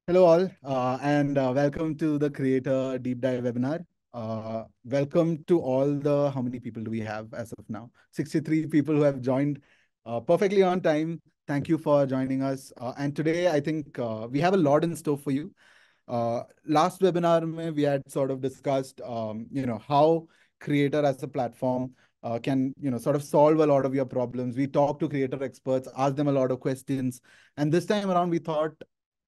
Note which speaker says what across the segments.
Speaker 1: Hello, all, and welcome to the Creator Deep Dive webinar. Welcome to all the, how many people do we have as of now? 63 people who have joined perfectly on time. Thank you for joining us. And today, I think we have a lot in store for you. Last webinar, we had sort of discussed, how Creator as a platform can, sort of solve a lot of your problems. We talked to creator experts, asked them a lot of questions. And this time around, we thought,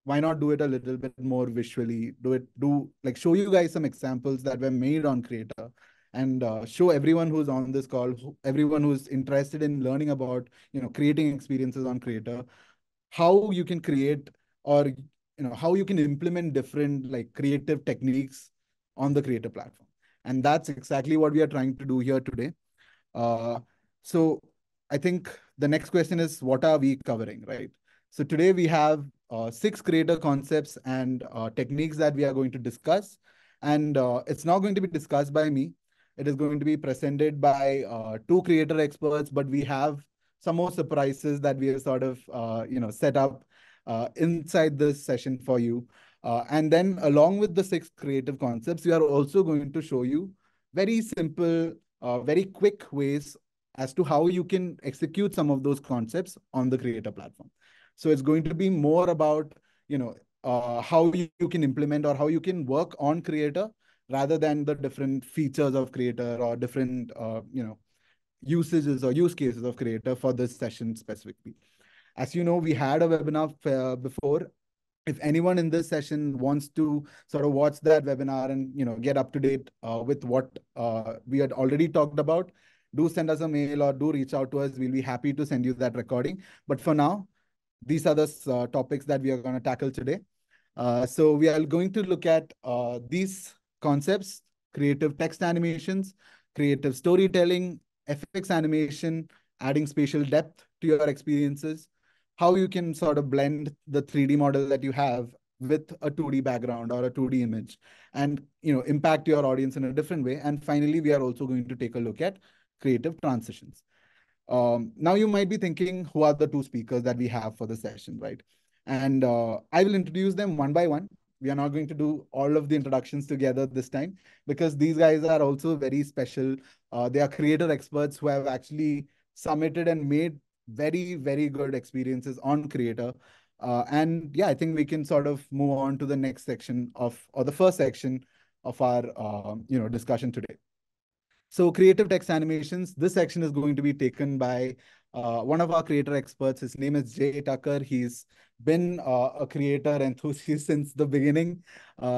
Speaker 1: why not do it a little bit more visually? Show you guys some examples that were made on Creator and show everyone who's on this call, everyone who's interested in learning about, creating experiences on Creator, how you can create or how you can implement different like creative techniques on the creator platform. And that's exactly what we are trying to do here today. Uh, so I think the next question is, what are we covering, right? So today we have six creator concepts and techniques that we are going to discuss. And it's not going to be discussed by me. It is going to be presented by two creator experts, but we have some more surprises that we have sort of set up inside this session for you. And then along with the six creative concepts, we are also going to show you very simple, very quick ways as to how you can execute some of those concepts on the creator platform. So it's going to be more about, how you can implement or how you can work on creator rather than the different features of creator or different, usages or use cases of creator for this session specifically. As you know, we had a webinar before. If anyone in this session wants to sort of watch that webinar and get up to date with what we had already talked about, do send us a mail or do reach out to us. We'll be happy to send you that recording. But for now, these are the topics that we are going to tackle today. So we are going to look at these concepts: creative text animations, creative storytelling, FX animation, adding spatial depth to your experiences, how you can sort of blend the 3D model that you have with a 2D background or a 2D image and impact your audience in a different way. And finally, we are also going to take a look at creative transitions. Now you might be thinking, who are the two speakers that we have for the session, right? And I will introduce them one by one. We are not going to do all of the introductions together this time because these guys are also very special. They are creator experts who have actually submitted and made very, very good experiences on creator. And yeah, I think we can sort of move on to the next section or the first section of our, discussion today. So creative text animations, this section is going to be taken by one of our creator experts. His name is Jay Tucker. He's been a creator enthusiast since the beginning.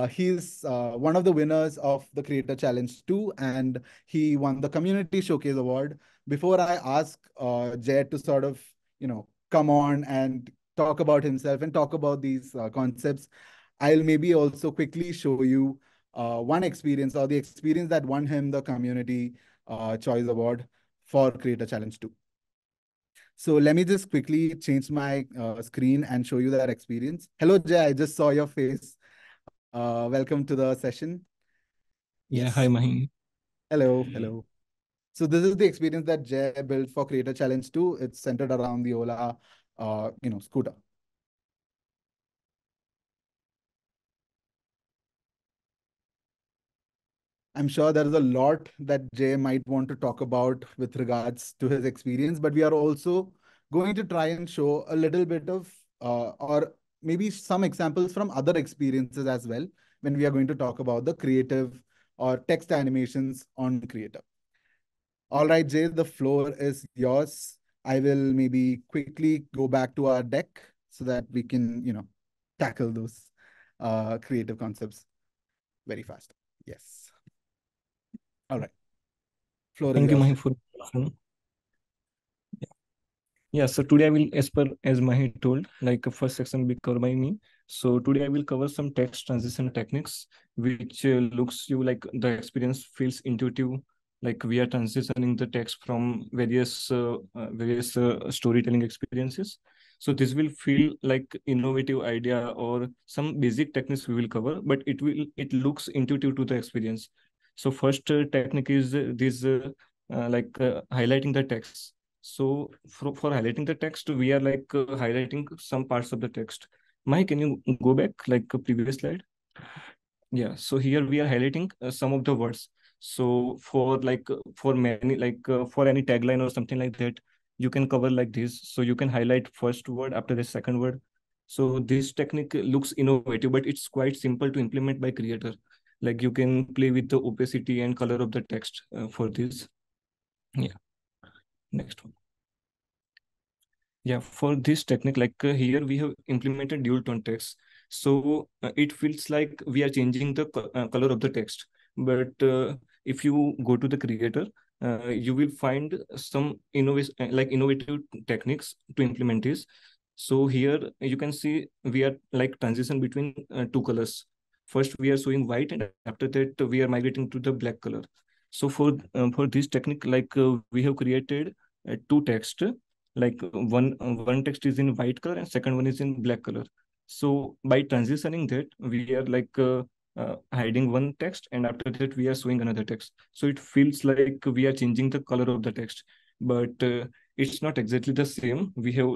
Speaker 1: He's one of the winners of the Creator Challenge 2, and he won the Community Showcase Award. Before I ask Jay to sort of, come on and talk about himself and talk about these concepts, I'll maybe also quickly show you one experience or the experience that won him the Community Choice Award for Creator Challenge 2. So let me just quickly change my screen and show you that experience. Hello, Jay. I just saw your face. Welcome to the session.
Speaker 2: Yeah, hi
Speaker 1: Yes.
Speaker 2: Mahi.
Speaker 1: Hello. Hello. So this is the experience that Jay built for Creator Challenge 2. It's centered around the Ola, scooter. I'm sure there is a lot that Jay might want to talk about with regards to his experience, but we are also going to try and show a little bit of, or maybe some examples from other experiences as well when we are going to talk about the creative or text animations on Creator. All right, Jay, the floor is yours. I will maybe quickly go back to our deck so that we can, tackle those creative concepts very fast. Yes. All right. Floor is
Speaker 2: Thank you,
Speaker 1: yours,
Speaker 2: Mahi,
Speaker 1: Jay.
Speaker 2: for the introduction. Yeah, so today I will, as Mahi told, like first section will be covered by me. So today I will cover some text transition techniques, which looks you like the experience feels intuitive, like we are transitioning the text from various storytelling experiences. So this will feel like innovative idea or some basic techniques we will cover, but it looks intuitive to the experience. So first technique is this highlighting the text. So for highlighting the text, we are highlighting some parts of the text. Mahi, can you go back like a previous slide? Yeah, so here we are highlighting some of the words. So for like for many for any tagline or something like that, you can cover like this. So you can highlight first word after the second word. So this technique looks innovative, but it's quite simple to implement by creator. Like you can play with the opacity and color of the text for this. Yeah, next one. Yeah, for this technique, here we have implemented dual tone text. So it feels like we are changing the color of the text. But if you go to the creator, you will find some innovative techniques to implement this. So here you can see we are like transition between two colors. First we are showing white, and after that we are migrating to the black color. So for this technique, we have created two text, one text is in white color and second one is in black color. So by transitioning that, we are hiding one text, and after that we are showing another text, so it feels like we are changing the color of the text. But it's not exactly the same. We have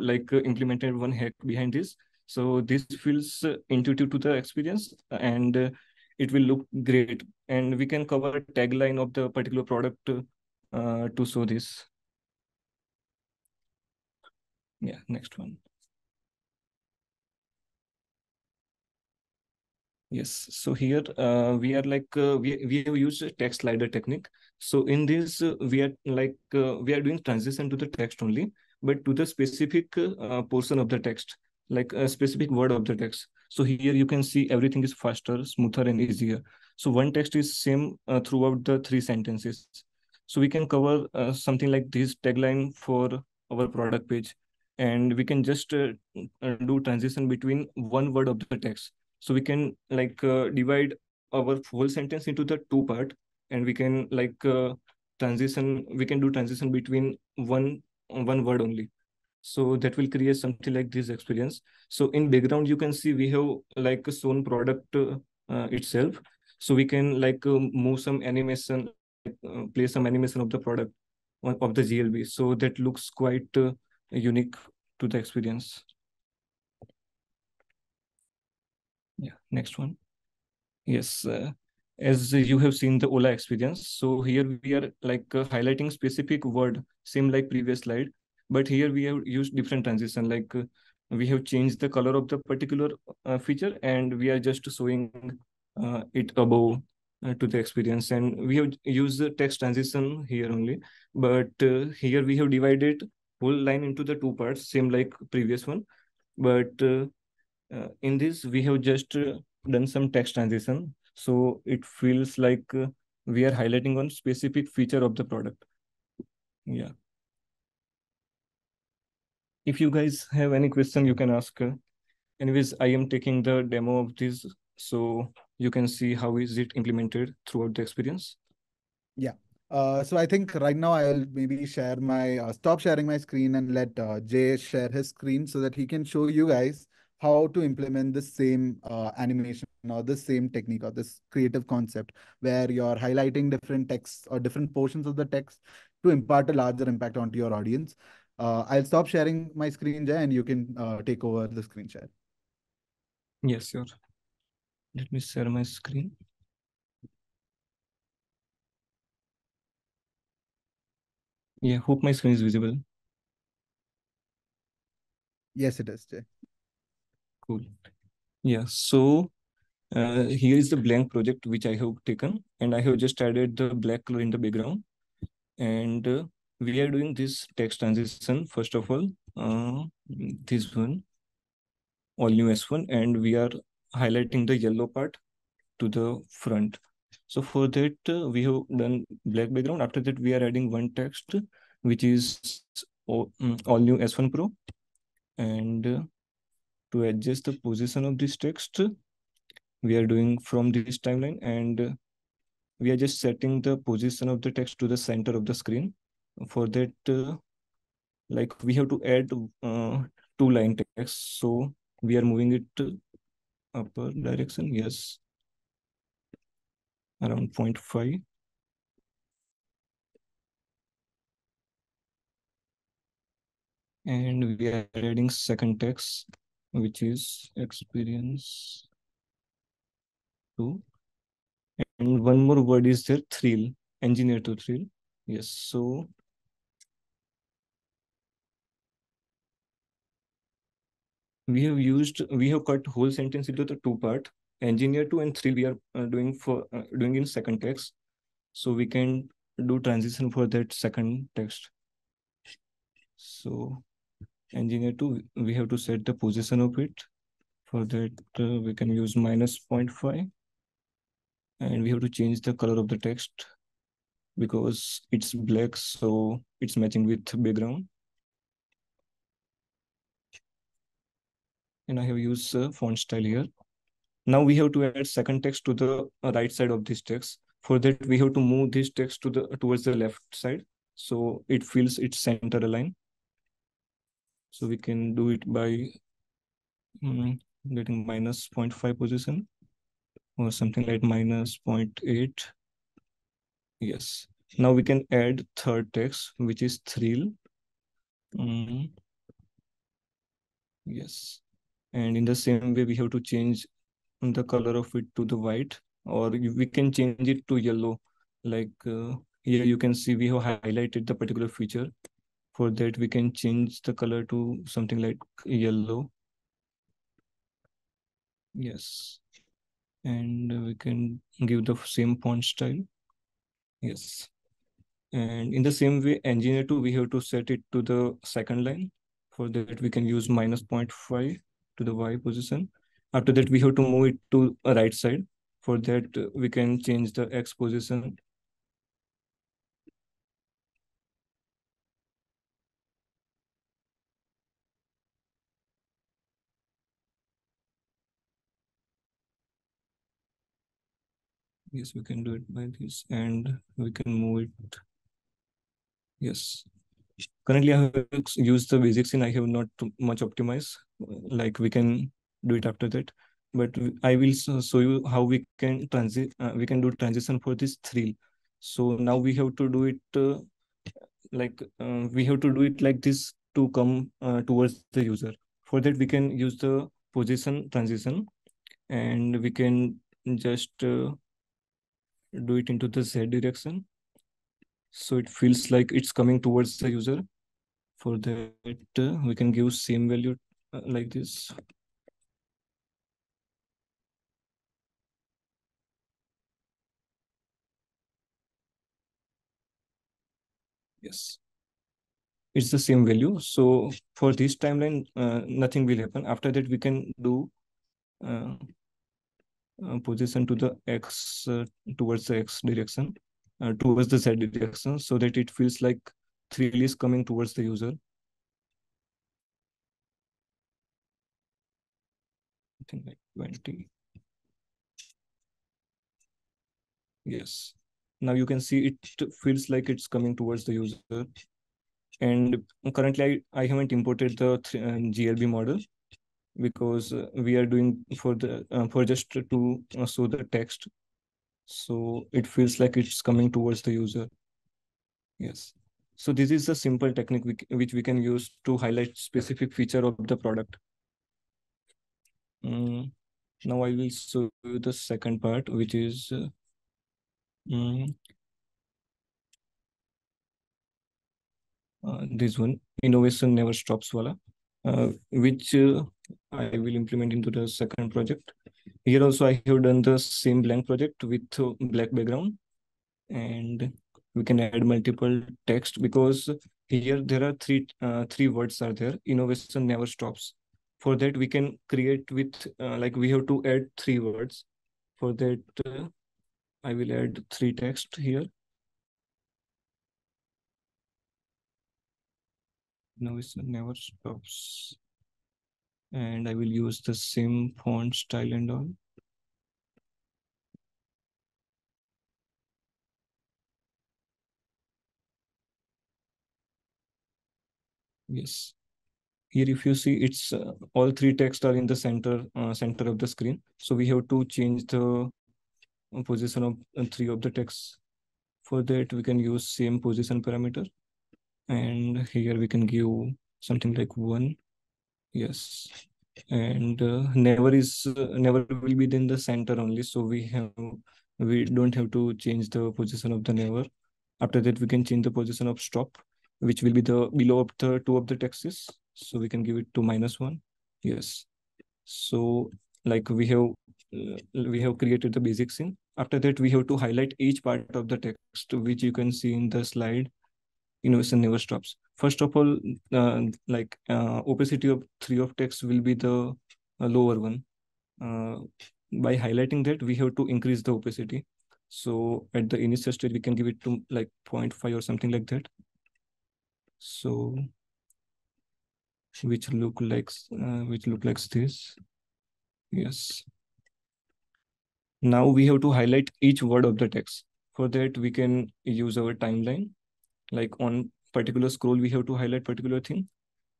Speaker 2: implemented one hack behind this, so this feels intuitive to the experience, and it will look great, and we can cover tagline of the particular product to show this. Yeah, next one. Yes, so here we are we have used a text slider technique. So in this we are doing transition to the text only, but to the specific portion of the text, like a specific word of the text. So here you can see everything is faster, smoother, and easier. So one text is same throughout the three sentences. So we can cover something like this tagline for our product page, and we can just do transition between one word of the text. So we can divide our whole sentence into the two part, and we can transition we can do transition between one word only. So that will create something like this experience. So in background you can see we have shown product itself. So we can move some animation, play some animation of the product of the GLB, so that looks quite unique to the experience. Yeah, next one. Yes, as you have seen the Ola experience, so here we are highlighting specific word, same like previous slide, but here we have used different transition. We have changed the color of the particular feature, and we are just showing it above to the experience, and we have used the text transition here only. But here we have divided whole line into the two parts, same like previous one. But in this we have just done some text transition, so it feels like we are highlighting one specific feature of the product. Yeah, if you guys have any question you can ask. Anyways, I am taking the demo of this, so you can see how is it implemented throughout the experience.
Speaker 1: Yeah. So I think right now I'll maybe share my stop sharing my screen and let Jay share his screen so that he can show you guys how to implement the same animation or the same technique or this creative concept where you're highlighting different texts or different portions of the text to impart a larger impact onto your audience. I'll stop sharing my screen, Jay, and you can take over the screen share.
Speaker 2: Yes, sure. Let me share my screen. Yeah, hope my screen is visible.
Speaker 1: Yes, it is, Jay.
Speaker 2: Cool. Yeah, so here is the blank project which I have taken, and I have just added the black color in the background. And we are doing this text transition first of all, this one, all new S1, and we are highlighting the yellow part to the front. So for that we have done black background. After that we are adding one text which is all new S1 Pro, and to adjust the position of this text we are doing from this timeline, and we are just setting the position of the text to the center of the screen. For that we have to add two line text, so we are moving it to upper direction, yes, around 0.5, and we are adding second text which is experience 2. And one more word is there, thrill, engineer to thrill. Yes, so we have cut whole sentence into the two part. Engineer to and thrill we are doing in second text. So we can do transition for that second text. So engineer to, we have to set the position of it. For that, we can use minus 0.5, and we have to change the color of the text because it's black, so it's matching with background. And I have used font style here. Now we have to add second text to the right side of this text. For that, we have to move this text to the towards the left side, so it feels its center align. So we can do it by getting minus 0.5 position or something like minus 0.8. Yes. Now we can add third text, which is thrill. Mm, yes. And in the same way, we have to change the color of it to the white, or we can change it to yellow. Like here you can see we have highlighted the particular feature. For that, we can change the color to something like yellow. Yes. And we can give the same font style. Yes. And in the same way, engineer 2, we have to set it to the second line. For that, we can use minus 0.5 to the Y position. After that, we have to move it to a right side. For that, we can change the X position. Yes, we can do it by this, and we can move it. Yes. Currently, I have used the basics and I have not too much optimized. Like we can do it after that. But I will show you how we can we can do transition for this thrill. So now we have to do it we have to do it like this to come towards the user. For that, we can use the position transition, and we can just do it into the Z direction. So it feels like it's coming towards the user. For that, we can give same value like this. Yes, it's the same value. So for this timeline, nothing will happen. After that, we can do uh, position to the X towards the X direction, towards the Z direction, so that it feels like thrill is coming towards the user. I think like 20. Yes. Now you can see it feels like it's coming towards the user. And currently, I haven't imported the GLB model because we are doing for just to show the text, so it feels like it's coming towards the user. Yes. So this is a simple technique which we can use to highlight specific feature of the product. Mm, Now I will show you the second part, which is mm, this one, innovation never stops wala, which I will implement into the second project. Here also I have done the same blank project with black background, and we can add multiple text because here there are three words are there. Innovation never stops. For that, we can create with like we have to add three words. For that, I will add three text here. Innovation never stops, and I will use the same font style and all. Yes. Here, if you see, it's all three text are in the center of the screen. So we have to change the position of three of the text. For that, we can use same position parameter. And here we can give something like 1. Yes. and never will be in the center only. So we don't have to change the position of the never. After that, we can change the position of stop, which will be the below of the two of the texts. So we can give it to -1. Yes. So like we have created the basic scene. After that, we have to highlight each part of the text, which you can see in the slide. Innovation never stops. First of all, opacity of 3 of text will be the lower one. Uh, by highlighting that, we have to increase the opacity. So at the initial stage, we can give it to like 0.5 or something like that. So which look like this. Yes. Now we have to highlight each word of the text. For that, we can use our timeline. Like on particular scroll, we have to highlight particular thing.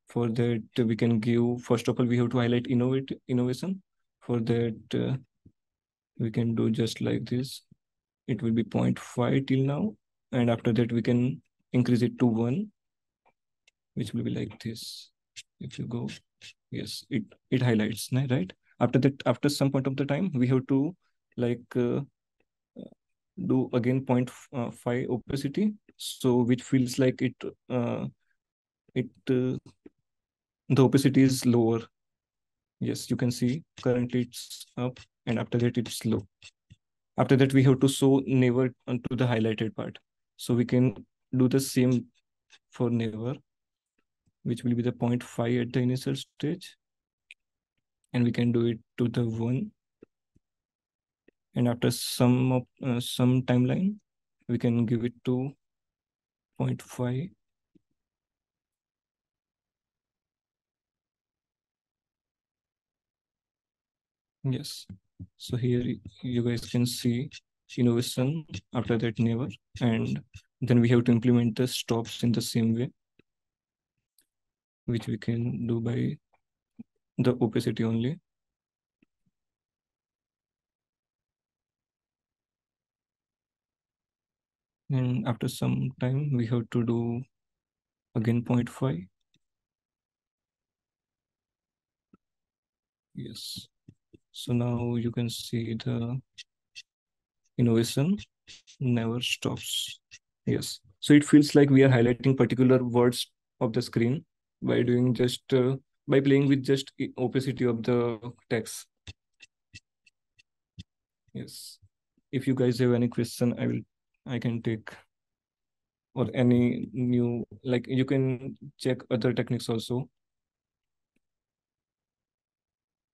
Speaker 2: For that, we can give, first of all, we have to highlight innovation. For that, we can do just like this. It will be 0.5 till now. And after that, we can increase it to 1, which will be like this. If you go, yes, it highlights, right? After that, after some point of the time, we have to like do again 0.5 opacity, so which feels like it the opacity is lower. Yes, you can see currently it's up, and after that it's low. After that, we have to show never onto the highlighted part, so we can do the same for never, which will be the 0.5 at the initial stage, and we can do it to the 1. And after some timeline, we can give it to 0.5. Yes. So here you guys can see innovation, after that never, and then we have to implement the stops in the same way, which we can do by the opacity only. And after some time, we have to do again 0.5. Yes. So now you can see the innovation never stops. Yes. So it feels like we are highlighting particular words of the screen by doing just by playing with just opacity of the text. Yes. If you guys have any question, I can take, or any new, like you can check other techniques also,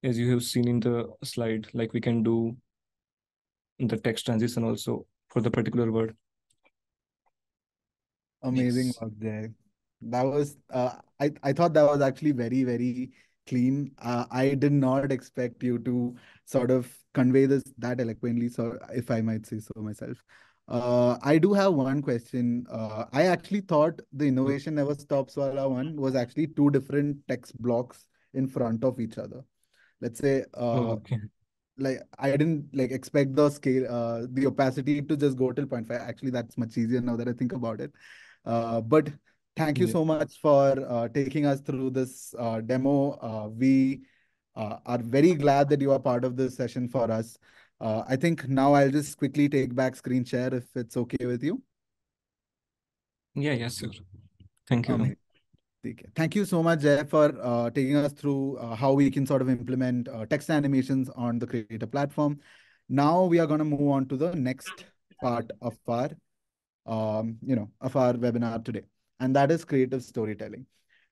Speaker 2: as you have seen in the slide, like we can do the text transition also for the particular word.
Speaker 1: Amazing
Speaker 2: Yes.
Speaker 1: work there. That was I thought that was actually very, very clean. I did not expect you to sort of convey this that eloquently, so if I might say so myself. I do have one question. I actually thought the innovation never stops wala one was actually two different text blocks in front of each other. Let's say
Speaker 2: Okay.
Speaker 1: like I didn't like expect the scale, the opacity to just go till 0.5. Actually, that's much easier now that I think about it. But thank you
Speaker 2: Yeah.
Speaker 1: so much for taking us through this demo. We are very glad that you are part of this session for us. I think now I'll just quickly take back screen share if it's okay with you.
Speaker 2: Yeah, yes, sir. Thank you.
Speaker 1: Amazing. Okay. Thank you so much, Jay, for taking us through how we can sort of implement text animations on the Creator platform. Now we are going to move on to the next part of our webinar today, and that is creative storytelling.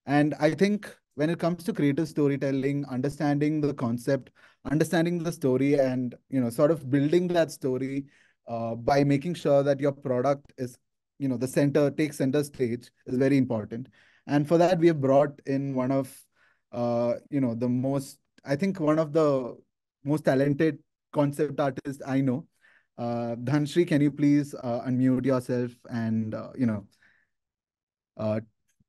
Speaker 1: And I think when it comes to creative storytelling, understanding the concept, understanding the story, and sort of building that story by making sure that your product is, the center takes center stage is very important. And for that, we have brought in one of, the most, I think, one of the most talented concept artists I know. Dhanshri, can you please unmute yourself and uh,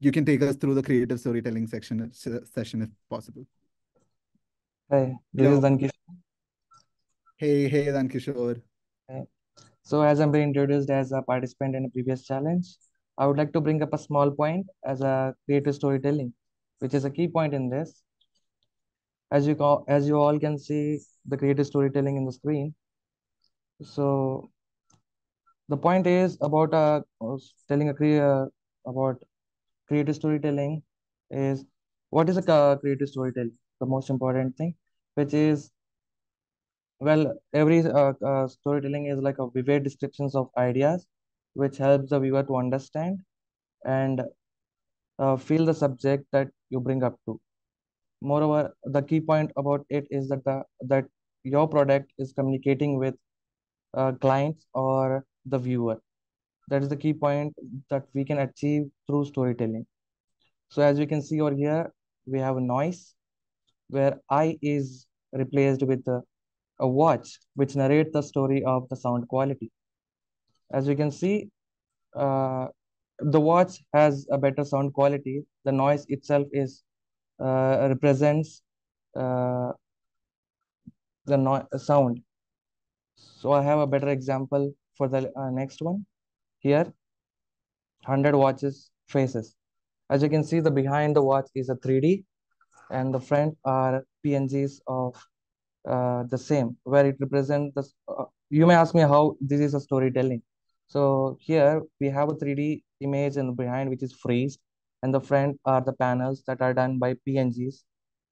Speaker 1: you can take us through the creative storytelling session if possible.
Speaker 3: Hi, this is
Speaker 1: Hello.
Speaker 3: Dankish.
Speaker 1: Hey, Dhankishore.
Speaker 3: So, as I'm being introduced as a participant in a previous challenge, I would like to bring up a small point as a creative storytelling, which is a key point in this. As you all can see the creative storytelling in the screen. So the point is about telling about creative storytelling is what is a creative storytelling? The most important thing, which is, well, every storytelling is like a vivid descriptions of ideas, which helps the viewer to understand and feel the subject that you bring up to. Moreover, the key point about it is that your product is communicating with clients or the viewer. That is the key point that we can achieve through storytelling. So as we can see over here, we have a noise where I is replaced with a watch, which narrates the story of the sound quality. As we can see, uh, the watch has a better sound quality. The noise itself is represents uh, the sound. So I have a better example for the next one. Here, 100 watches faces. As you can see, the behind the watch is a 3D and the front are PNGs of the same, where it represents the. You may ask me how this is a storytelling. So here we have a 3D image and behind which is freezed, and the front are the panels that are done by PNGs,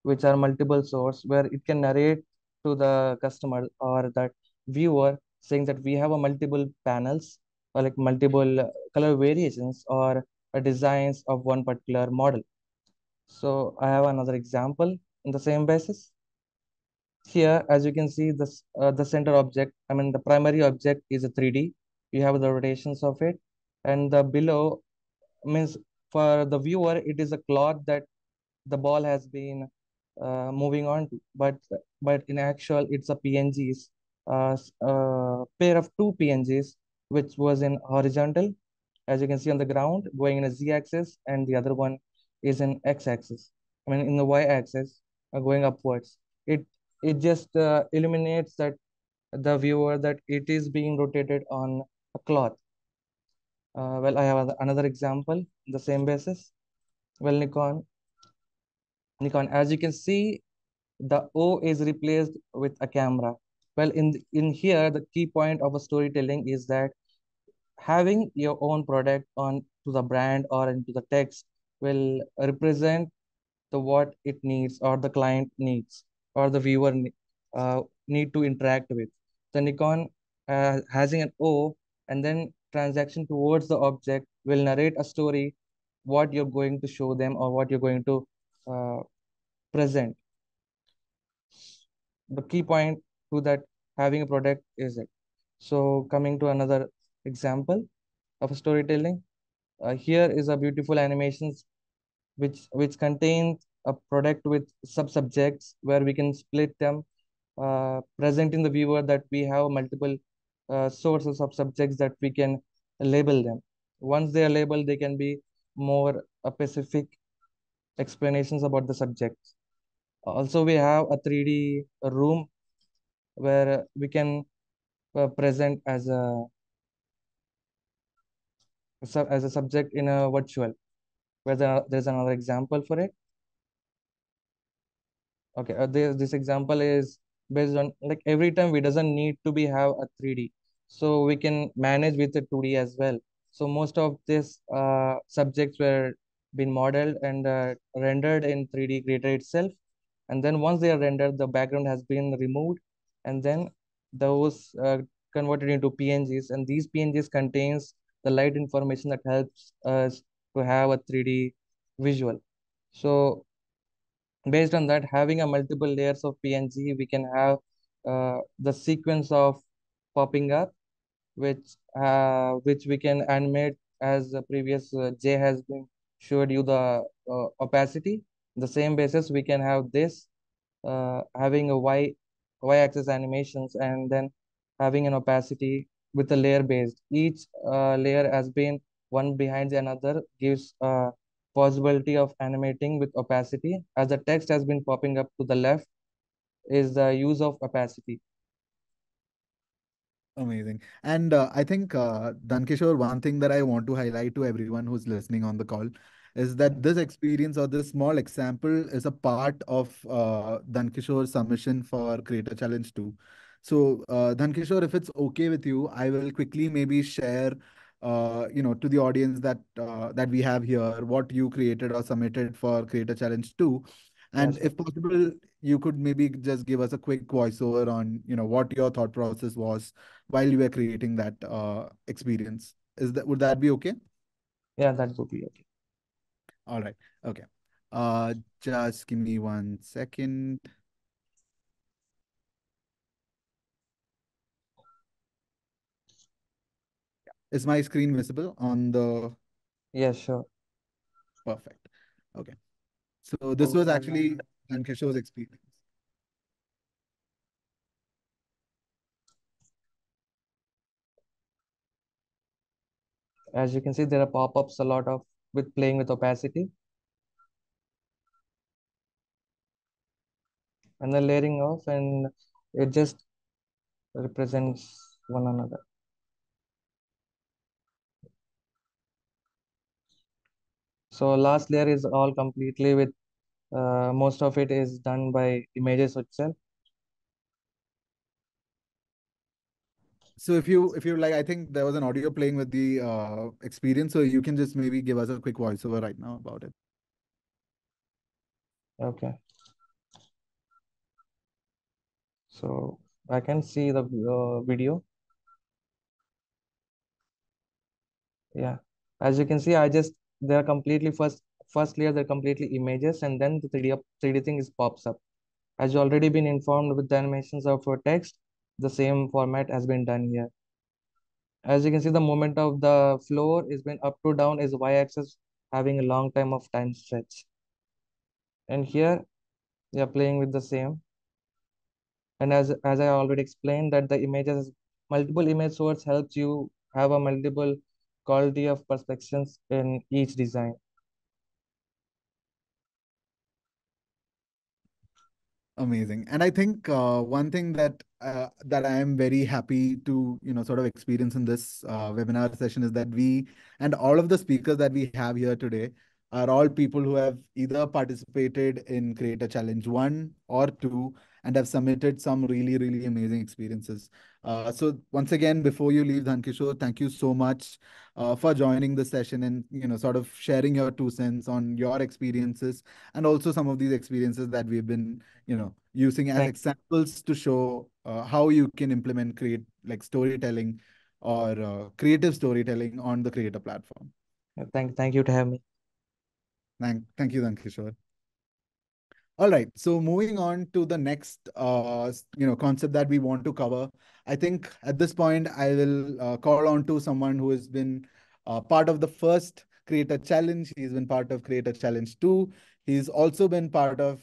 Speaker 3: which are multiple source where it can narrate to the customer or that viewer saying that we have a multiple panels or like multiple color variations or designs of one particular model. So I have another example in the same basis. Here, as you can see, the center object, I mean, the primary object is a 3D. You have the rotations of it. And the below means for the viewer, it is a cloth that the ball has been moving on to. But in actual, it's a PNGs, pair of two PNGs, which was in horizontal, as you can see on the ground, going in a z-axis, and the other one is in x-axis. I mean, in the y-axis, going upwards. It it just illuminates that the viewer that it is being rotated on a cloth. Well, I have another example, the same basis. Well, Nikon, as you can see, the O is replaced with a camera. Well, in here, the key point of a storytelling is that having your own product on to the brand or into the text will represent the what it needs or the client needs or the viewer need to interact with. The Nikon having an O and then transaction towards the object will narrate a story, what you're going to show them or what you're going to uh, present. The key point to that having a product is it. So coming to another example of a storytelling, here is a beautiful animations which contains a product with sub-subjects where we can split them, presenting the viewer that we have multiple sources of subjects that we can label them. Once they are labeled, they can be more specific explanations about the subjects. Also, we have a 3D room where we can present as a subject in a virtual. Where there's another example for it. Okay, this example is based on like every time we doesn't need to be have a 3D, so we can manage with the 2D as well. So most of these subjects were been modeled and rendered in 3D creator itself, and then once they are rendered, the background has been removed, and then those converted into PNGs, and these PNGs contains the light information that helps us to have a 3D visual. So based on that, having a multiple layers of PNG, we can have the sequence of popping up, which we can animate as the previous J has been showed you the opacity. The same basis we can have this having a y-axis animations and then having an opacity with a layer based. Each layer has been one behind the another gives possibility of animating with opacity as the text has been popping up to the left is the use of opacity.
Speaker 1: Amazing. And I think, Dankishore, one thing that I want to highlight to everyone who's listening on the call is that this experience or this small example is a part of Dhankishore's submission for Creator Challenge 2. So, Dhankishore, if it's okay with you, I will quickly maybe share, to the audience that we have here, what you created or submitted for Creator Challenge 2.
Speaker 3: Yeah,
Speaker 1: And
Speaker 3: sure.
Speaker 1: if possible, you could maybe just give us a quick voiceover on, what your thought process was while you were creating that experience. Would that be okay?
Speaker 3: Yeah, that would be okay.
Speaker 1: All right. Okay. Uh, just give me 1 second. Is my screen visible on the
Speaker 3: Yeah, sure.
Speaker 1: perfect? Okay. So this was actually Lankishore's experience.
Speaker 3: As you can see, there are pop-ups a lot of with playing with opacity and the layering off, and it just represents one another. So last layer is all completely with most of it is done by images itself.
Speaker 1: So if you like, I think there was an audio playing with the experience, so you can just maybe give us a quick voiceover right now about it.
Speaker 3: Okay. So I can see the video. Yeah. As you can see, they're completely first layer, they're completely images, and then the 3D thing is pops up. As you already been informed with the animations of text, the same format has been done here. As you can see, the movement of the floor is been up to down is y-axis having a long time stretch. And here we are playing with the same. And as I already explained that the images multiple image source helps you have a multiple quality of perspectives in each design.
Speaker 1: Amazing. And I think one thing that I am very happy to, sort of experience in this webinar session is that we and all of the speakers that we have here today are all people who have either participated in Creator Challenge 1 or 2 and have submitted some really, really amazing experiences. So once again, before you leave, Dhankishore, thank you so much for joining the session and, sort of sharing your 2 cents on your experiences and also some of these experiences that we've been using as
Speaker 3: Thank
Speaker 1: examples to show how you can implement create like storytelling or creative storytelling on the creator platform.
Speaker 3: thank you to have me.
Speaker 1: Thank you, Kishore. All right. So moving on to the next, concept that we want to cover. I think at this point, I will call on to someone who has been part of the first Creator Challenge. He's been part of Creator Challenge 2. He's also been part of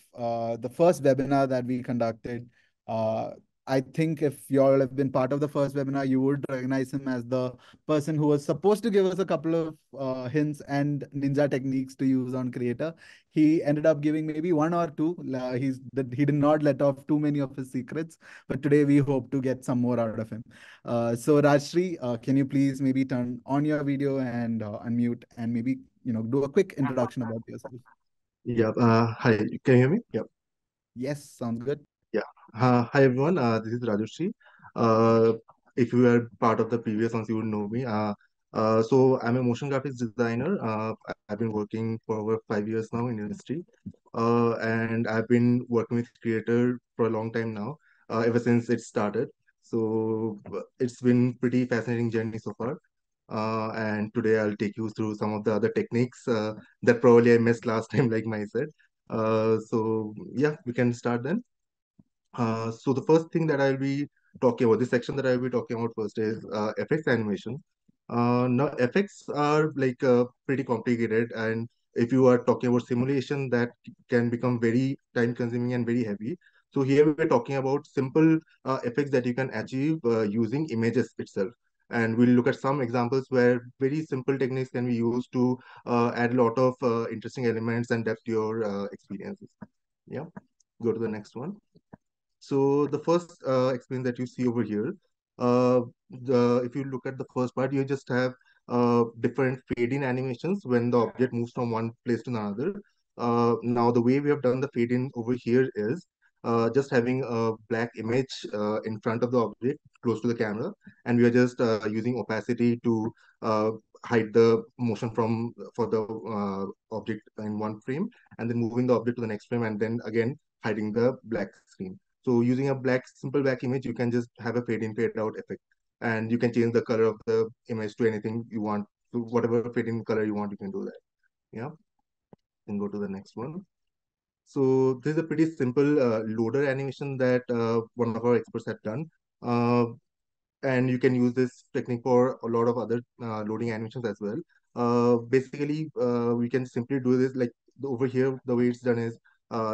Speaker 1: the first webinar that we conducted. Uh, I think if you all have been part of the first webinar, you would recognize him as the person who was supposed to give us a couple of hints and ninja techniques to use on Creator. He ended up giving maybe one or two. He did not let off too many of his secrets, but today we hope to get some more out of him. So Rajshri, can you please maybe turn on your video and unmute and maybe do a quick introduction about yourself?
Speaker 4: Yeah. Hi. Can you hear me? Yeah.
Speaker 1: Yes, sounds good.
Speaker 4: Yeah. Hi everyone. This is Rajushri. Uh, if you were part of the previous ones, you would know me. So I'm a motion graphics designer. I've been working for over 5 years now in the industry. And I've been working with Creator for a long time now, ever since it started. So it's been pretty fascinating journey so far. And today I'll take you through some of the other techniques that probably I missed last time, like Mai said. So yeah, we can start then. So the first thing that I'll be talking about, this section that I'll be talking about first is FX animation. Now FX are like pretty complicated, and if you are talking about simulation, that can become very time consuming and very heavy. So here we're talking about simple effects that you can achieve using images itself. And we'll look at some examples where very simple techniques can be used to add a lot of interesting elements and depth to your experiences. Yeah, go to the next one. So the first experience that you see over here, if you look at the first part, you just have different fade-in animations when the object moves from one place to another. Now, the way we have done the fade-in over here is just having a black image in front of the object close to the camera, and we are just using opacity to uh, hide the motion from for the object in one frame, and then moving the object to the next frame, and then again hiding the black screen. So using a simple black image, you can just have a fade in, fade out effect, and you can change the color of the image to anything you want. To whatever fade in color you want, you can do that. Yeah, then go to the next one. So this is a pretty simple loader animation that one of our experts had done. Uh, and you can use this technique for a lot of other loading animations as well. Basically, we can simply do this like over here. The way it's done is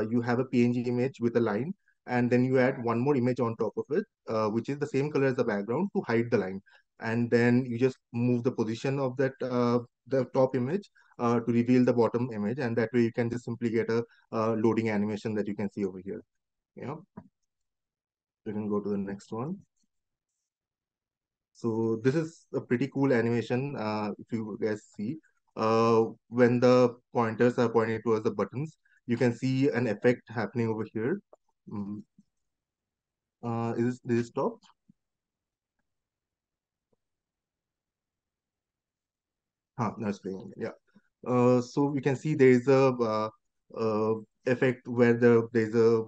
Speaker 4: you have a PNG image with a line, and then you add one more image on top of it, which is the same color as the background to hide the line. And then you just move the position of that the top image to reveal the bottom image, and that way you can just simply get a loading animation that you can see over here. Yeah, you can go to the next one. So this is a pretty cool animation. If you guys see, when the pointers are pointing towards the buttons, you can see an effect happening over here. Mm, is this stop? No, it's playing. Yeah. So we can see there is a effect where there's a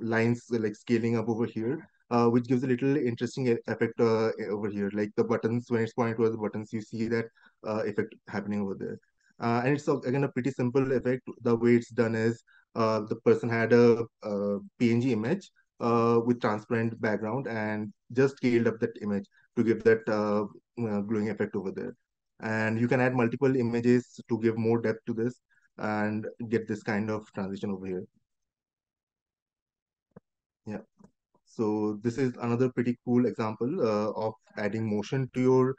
Speaker 4: lines like scaling up over here, which gives a little interesting effect over here. Like the buttons, when it's pointing towards the buttons, you see that effect happening over there. And it's again a pretty simple effect. The way it's done is the person had a PNG image with transparent background and just scaled up that image to give that glowing effect over there. And you can add multiple images to give more depth to this and get this kind of transition over here. Yeah. So this is another pretty cool example of adding motion to your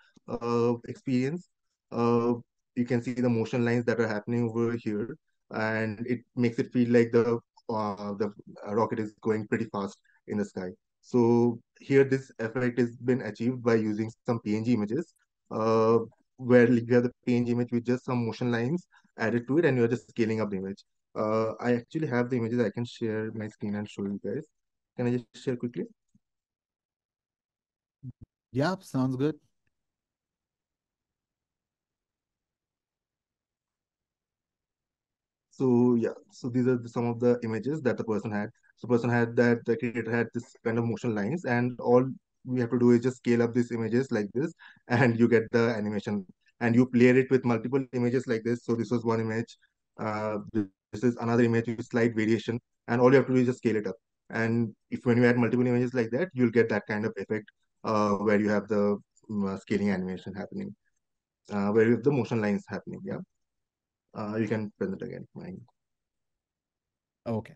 Speaker 4: experience. Uh, you can see the motion lines that are happening over here, and it makes it feel like the rocket is going pretty fast in the sky. So here, this effect has been achieved by using some PNG images, uh, where you have the PNG image with just some motion lines added to it, and you're just scaling up the image. I actually have the images. I can share my screen and show you guys. Can I just share quickly?
Speaker 1: Yeah, sounds good.
Speaker 4: So yeah, so these are some of the images that the person had. So person had that the creator had this kind of motion lines, and all we have to do is just scale up these images like this, and you get the animation. And you layer it with multiple images like this. So this was one image. This is another image with slight variation, and all you have to do is just scale it up. And if when you add multiple images like that, you'll get that kind of effect where you have the scaling animation happening, where you have the motion lines happening. Yeah. You can present again. Fine.
Speaker 1: Okay.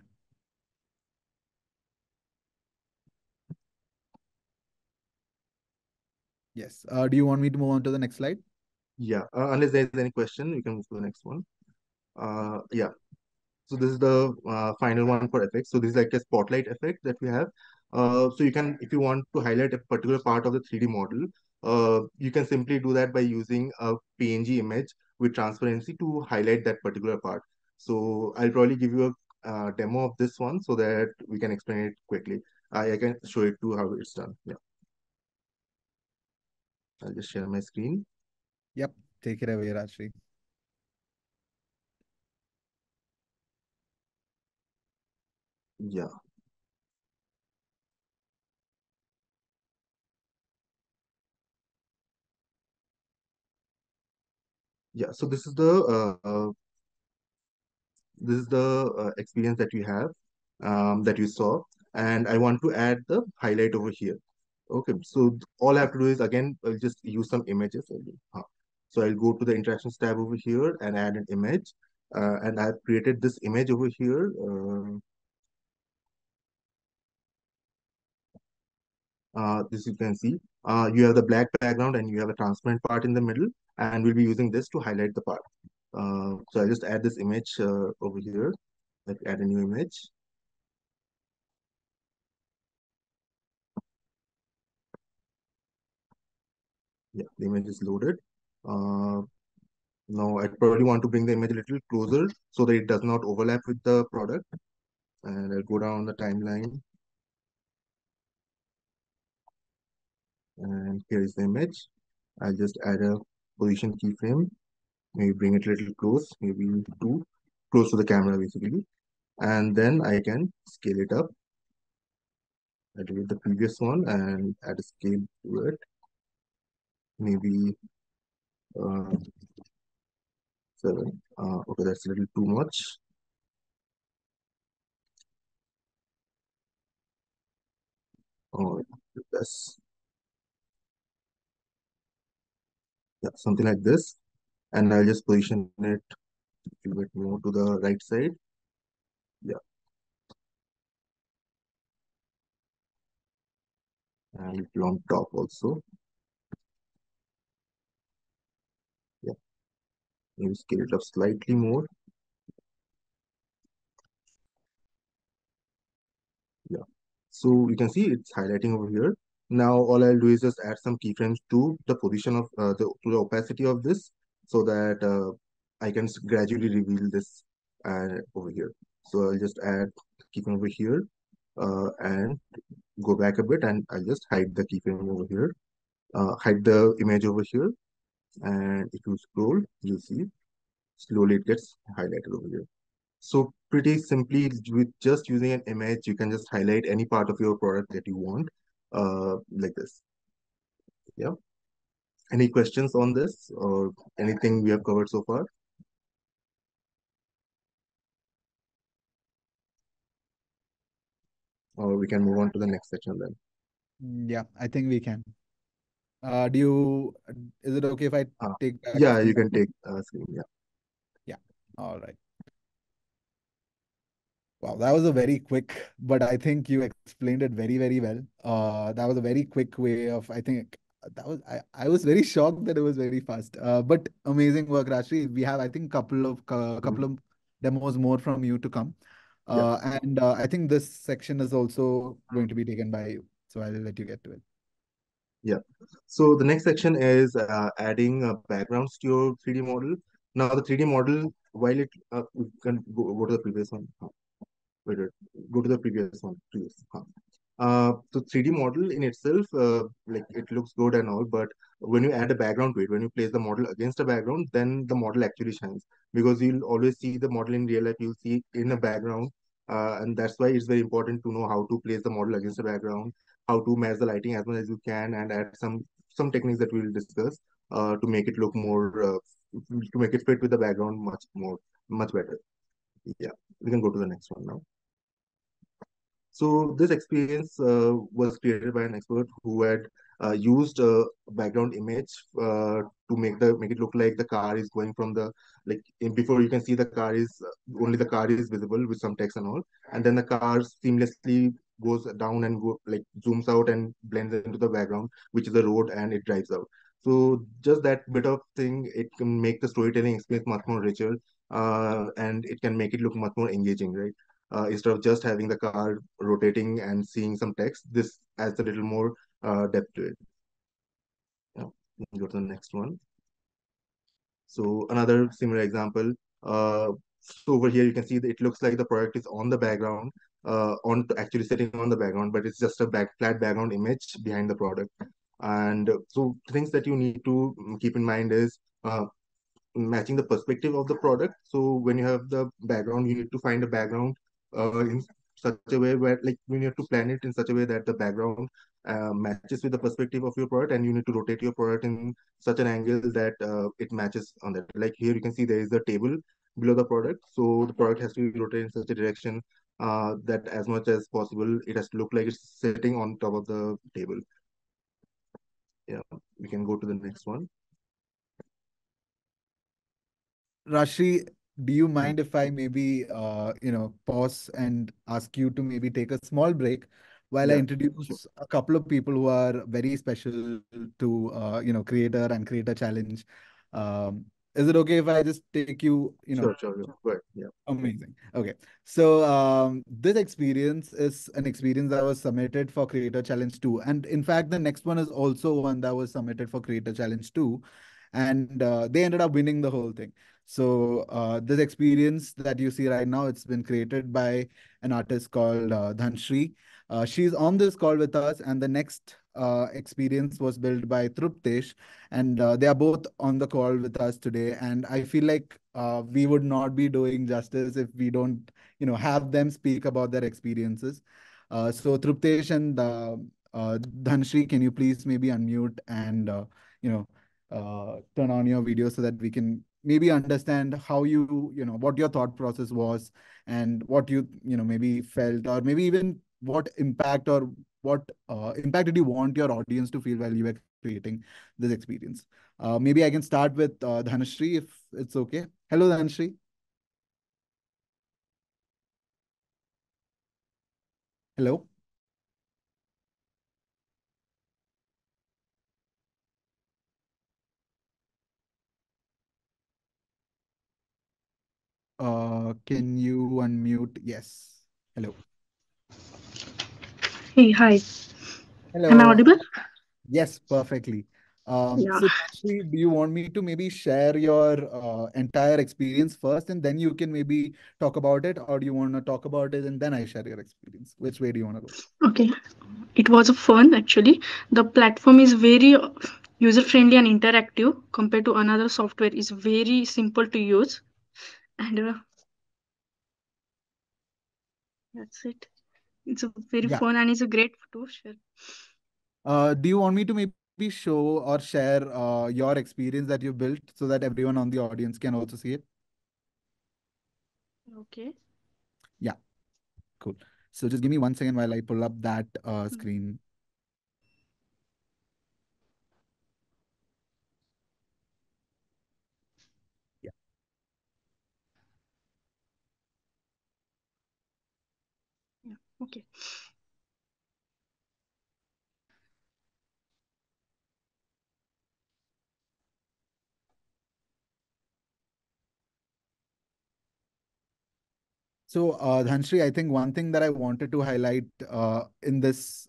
Speaker 1: Yes. Do you want me to move on to the next slide?
Speaker 4: Yeah. Unless there's any question, we can move to the next one. Yeah. So this is the final one for effects. So this is like a spotlight effect that we have. So you can, if you want to highlight a particular part of the 3D model, you can simply do that by using a PNG image with transparency to highlight that particular part. So I'll probably give you a demo of this one so that we can explain it quickly. I can show it to how it's done. Yeah. I'll just share my screen.
Speaker 1: Yep. Take it away, Rajshri.
Speaker 4: Yeah. Yeah. So this is the experience that you have, that you saw, and I want to add the highlight over here. Okay, so all I have to do is again, I'll just use some images. So I'll go to the interactions tab over here and add an image, and I've created this image over here. This you can see. You have the black background and you have a transparent part in the middle, and we'll be using this to highlight the part. So I'll just add this image over here. Like add a new image. Yeah, the image is loaded. Uh, Now I probably want to bring the image a little closer so that it does not overlap with the product. And I'll go down the timeline, and here is the image. I'll just add a position keyframe, maybe bring it a little close, maybe too close to the camera basically. And then I can scale it up. I delete the previous one and add a scale to it, maybe 7. Okay, that's a little too much. Oh, that's, yeah, something like this. And I'll just position it a little bit more to the right side. Yeah, and little on top also. Yeah, maybe scale it up slightly more. Yeah, so you can see it's highlighting over here. Now all I'll do is just add some keyframes to the position of the opacity of this, so that I can gradually reveal this over here. So I'll just add keyframe over here, and go back a bit, and I'll just hide the keyframe over here, hide the image over here, and if you scroll, you'll see slowly it gets highlighted over here. So pretty simply, with just using an image, you can just highlight any part of your product that you want, like this. Yeah. Any questions on this or anything we have covered so far? Or we can move on to the next section then.
Speaker 1: Yeah, I think we can. Do you, is it okay if I
Speaker 4: Uh,
Speaker 1: take back
Speaker 4: yeah, you
Speaker 1: screen?
Speaker 4: can take screen. Yeah.
Speaker 1: Yeah. All right. Wow, that was a very quick, but I think you explained it very, very well. That was a very quick way of, I think that was, I was very shocked that it was very fast. But amazing work, Rashri. We have, I think, couple
Speaker 4: Mhm.
Speaker 1: of demos more from you to come.
Speaker 4: Yeah.
Speaker 1: And I think this section is also going to be taken by you. So I'll let you get to it.
Speaker 4: Yeah. So the next section is adding backgrounds to your 3D model. Now the 3D model, while it you can go to the previous one. Wait, wait, go to the previous one, please. So 3D model in itself, like it looks good and all, but when you add a background to it, when you place the model against a background, then the model actually shines, because you'll always see the model in real life, you'll see in a background, and that's why it's very important to know how to place the model against the background, how to match the lighting as much as you can, and add some techniques that we'll discuss to make it look more, to make it fit with the background much better. Yeah, we can go to the next one now. So this experience was created by an expert who had used a background image to make it look like the car is going from the, like before you can see the car is only the car is visible with some text and all, and then the car seamlessly goes down and like zooms out and blends into the background, which is the road, and it drives out. So just that bit of thing, it can make the storytelling experience much more richer, and it can make it look much more engaging, right? Instead of just having the car rotating and seeing some text, this adds a little more depth to it. Yeah. Go to the next one. So another similar example. So over here you can see that it looks like the product is on the background, on actually sitting on the background, but it's just a flat background image behind the product. And so things that you need to keep in mind is matching the perspective of the product. So when you have the background, you need to find a background in such a way where, like, you need to plan it in such a way that the background matches with the perspective of your product, and you need to rotate your product in such an angle that it matches on that. Like here, you can see there is a table below the product, so the product has to be rotated in such a direction that as much as possible, it has to look like it's sitting on top of the table. Yeah, we can go to the next one.
Speaker 1: Rashri, do you
Speaker 4: Mm.
Speaker 1: mind if I maybe pause and ask you to maybe take a small break while I
Speaker 4: Yeah, sure.
Speaker 1: introduce a couple of people who are very special to Creator and Creator Challenge? Is it okay if I just take you,
Speaker 4: Sure. Go ahead. Yeah.
Speaker 1: amazing. Okay. So this experience is an experience that was submitted for Creator Challenge 2. And in fact, the next one is also one that was submitted for Creator Challenge 2. and they ended up winning the whole thing. So this experience that you see right now, it's been created by an artist called Dhanshri. She's on this call with us, and the next experience was built by Truptesh, and they are both on the call with us today. And I feel like we would not be doing justice if we don't, have them speak about their experiences. So Truptesh and Dhanshri, can you please maybe unmute and you know turn on your video so that we can maybe understand how what your thought process was, and what maybe felt, or maybe even what impact, or what impact did you want your audience to feel while you were creating this experience. Maybe I can start with Dhanashri, if it's okay. Hello, Dhanashri. Hello. Can you unmute? Yes. Hello.
Speaker 5: Hey, hi. Am I
Speaker 1: Hello.
Speaker 5: audible?
Speaker 1: Yes, perfectly.
Speaker 5: Yeah.
Speaker 1: So actually, do you want me to maybe share your entire experience first, and then you can maybe talk about it, or do you want to talk about it and then I share your experience? Which way do you want to go?
Speaker 5: Okay. It was a fun actually. The platform is very user friendly and interactive compared to another software. Is very simple to use, and that's it. It's a very
Speaker 1: Yeah.
Speaker 5: fun and it's a great to share.
Speaker 1: Do you want me to maybe show or share your experience that you built so that everyone on the audience can also see it?
Speaker 5: Okay.
Speaker 1: Yeah, cool. So just give me 1 second while I pull up that
Speaker 5: Mm,
Speaker 1: screen. Yeah.
Speaker 5: yeah. Okay.
Speaker 1: So, Dhanshri, I think one thing that I wanted to highlight in this,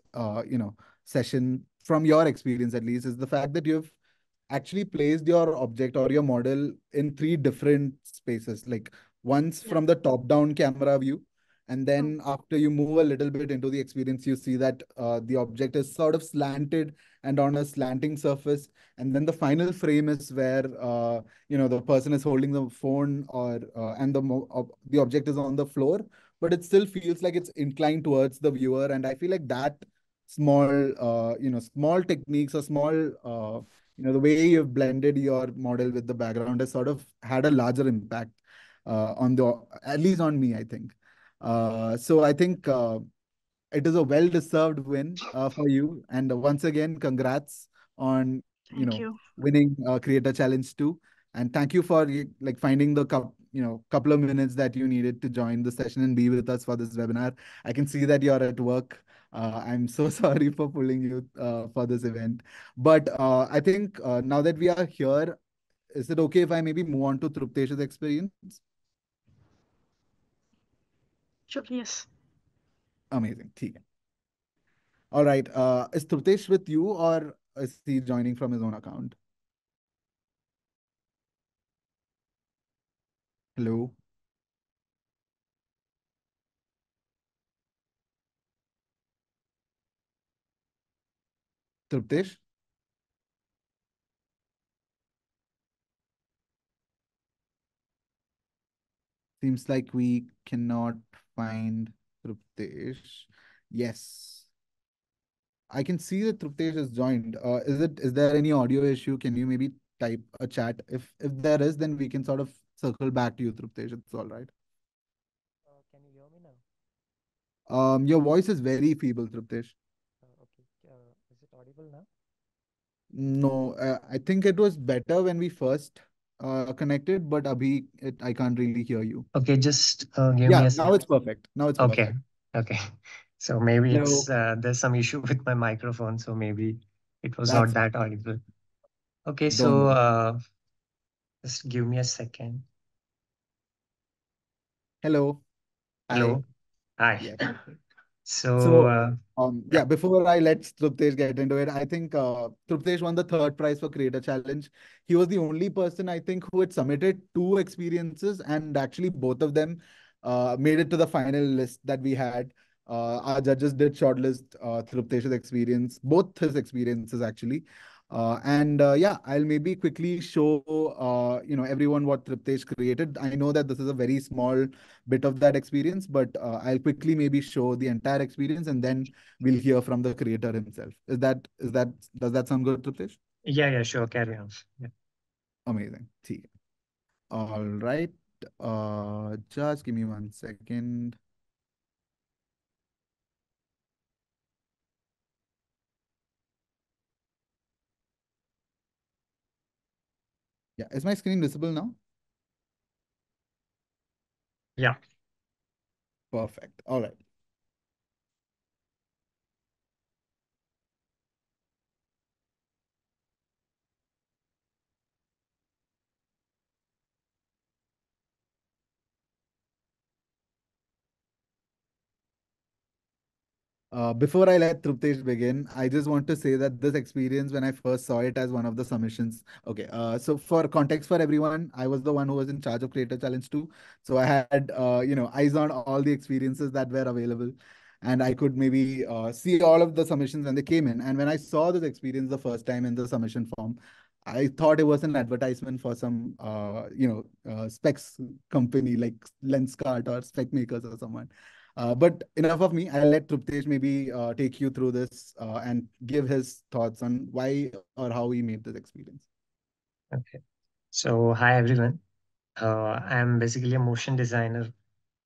Speaker 1: session, from your experience at least, is the fact that you've actually placed your object or your model in three different spaces. Like once
Speaker 5: Yeah.
Speaker 1: from the top-down camera view, and
Speaker 5: Oh,
Speaker 1: then after you move a little bit into the experience, you see that the object is sort of slanted and on a slanting surface. And then the final frame is where the person is holding the phone, or and the object is on the floor, but it still feels like it's inclined towards the viewer. And I feel like that small small techniques, or small the way you've blended your model with the background has sort of had a larger impact on the at least on me, I think. So I think it is a well-deserved win for you. And once again, congrats on
Speaker 5: thank you.
Speaker 1: winning Creator Challenge 2. And thank you for like finding the couple of minutes that you needed to join the session and be with us for this webinar. I can see that you're at work. I'm so sorry for pulling you for this event. But I think now that we are here, is it okay if I maybe move on to Truptesh's experience?
Speaker 5: Sure. Yes.
Speaker 1: Amazing. ठीक है. All right. Is Truptesh with you, or is he joining from his own account? Hello, Truptesh? Seems like we cannot find Truptesh. Yes, I can see that Truptesh is joined. Is there any audio issue? Can you maybe type a chat? If there is, then we can sort of circle back to you, Truptesh. It's all right.
Speaker 6: Can you hear me now?
Speaker 1: Your voice is very feeble, Truptesh.
Speaker 6: Okay. Is it audible now?
Speaker 1: No, I think it was better when we first connected, but I can't really hear you.
Speaker 6: Okay, just give me
Speaker 1: Yeah,
Speaker 6: a
Speaker 1: now
Speaker 6: sec.
Speaker 1: it's perfect. Now it's
Speaker 6: Okay,
Speaker 1: perfect.
Speaker 6: okay. So maybe
Speaker 1: Hello.
Speaker 6: it's there's some issue with my microphone, so maybe it was not
Speaker 1: That's
Speaker 6: that audible. Okay,
Speaker 1: Don't
Speaker 6: so
Speaker 1: worry.
Speaker 6: just give me a second.
Speaker 1: Hello. Hi.
Speaker 6: Hello. Hi.
Speaker 1: Yes.
Speaker 6: So,
Speaker 1: So,
Speaker 6: yeah,
Speaker 1: yeah, before I let Truptesh get into it, I think Truptesh won the third prize for Creator Challenge. He was the only person, I think, who had submitted two experiences, and actually both of them made it to the final list that we had. Our judges did shortlist Truptesh's experience, both his experiences actually. And yeah, I'll maybe quickly show everyone what Triptesh created. I know that this is a very small bit of that experience, but I'll quickly maybe show the entire experience, and then we'll hear from the creator himself. Is that does that sound good, Triptesh?
Speaker 6: yeah, sure, carry on. Yeah.
Speaker 1: Amazing. See. All right. Just give me 1 second. Yeah, is my screen visible now?
Speaker 6: Yeah.
Speaker 1: Perfect. All right. Before I let Truptesh begin, I just want to say that this experience, when I first saw it as one of the submissions, okay. So for context for everyone, I was the one who was in charge of Creator Challenge 2. So I had, eyes on all the experiences that were available, and I could maybe see all of the submissions when they came in. And when I saw this experience the first time in the submission form, I thought it was an advertisement for some, specs company like Lenskart or Spec Makers or someone. But enough of me. I'll let Truptesh maybe take you through this and give his thoughts on why or how he made this experience.
Speaker 6: Okay. So, hi everyone. I'm basically a motion designer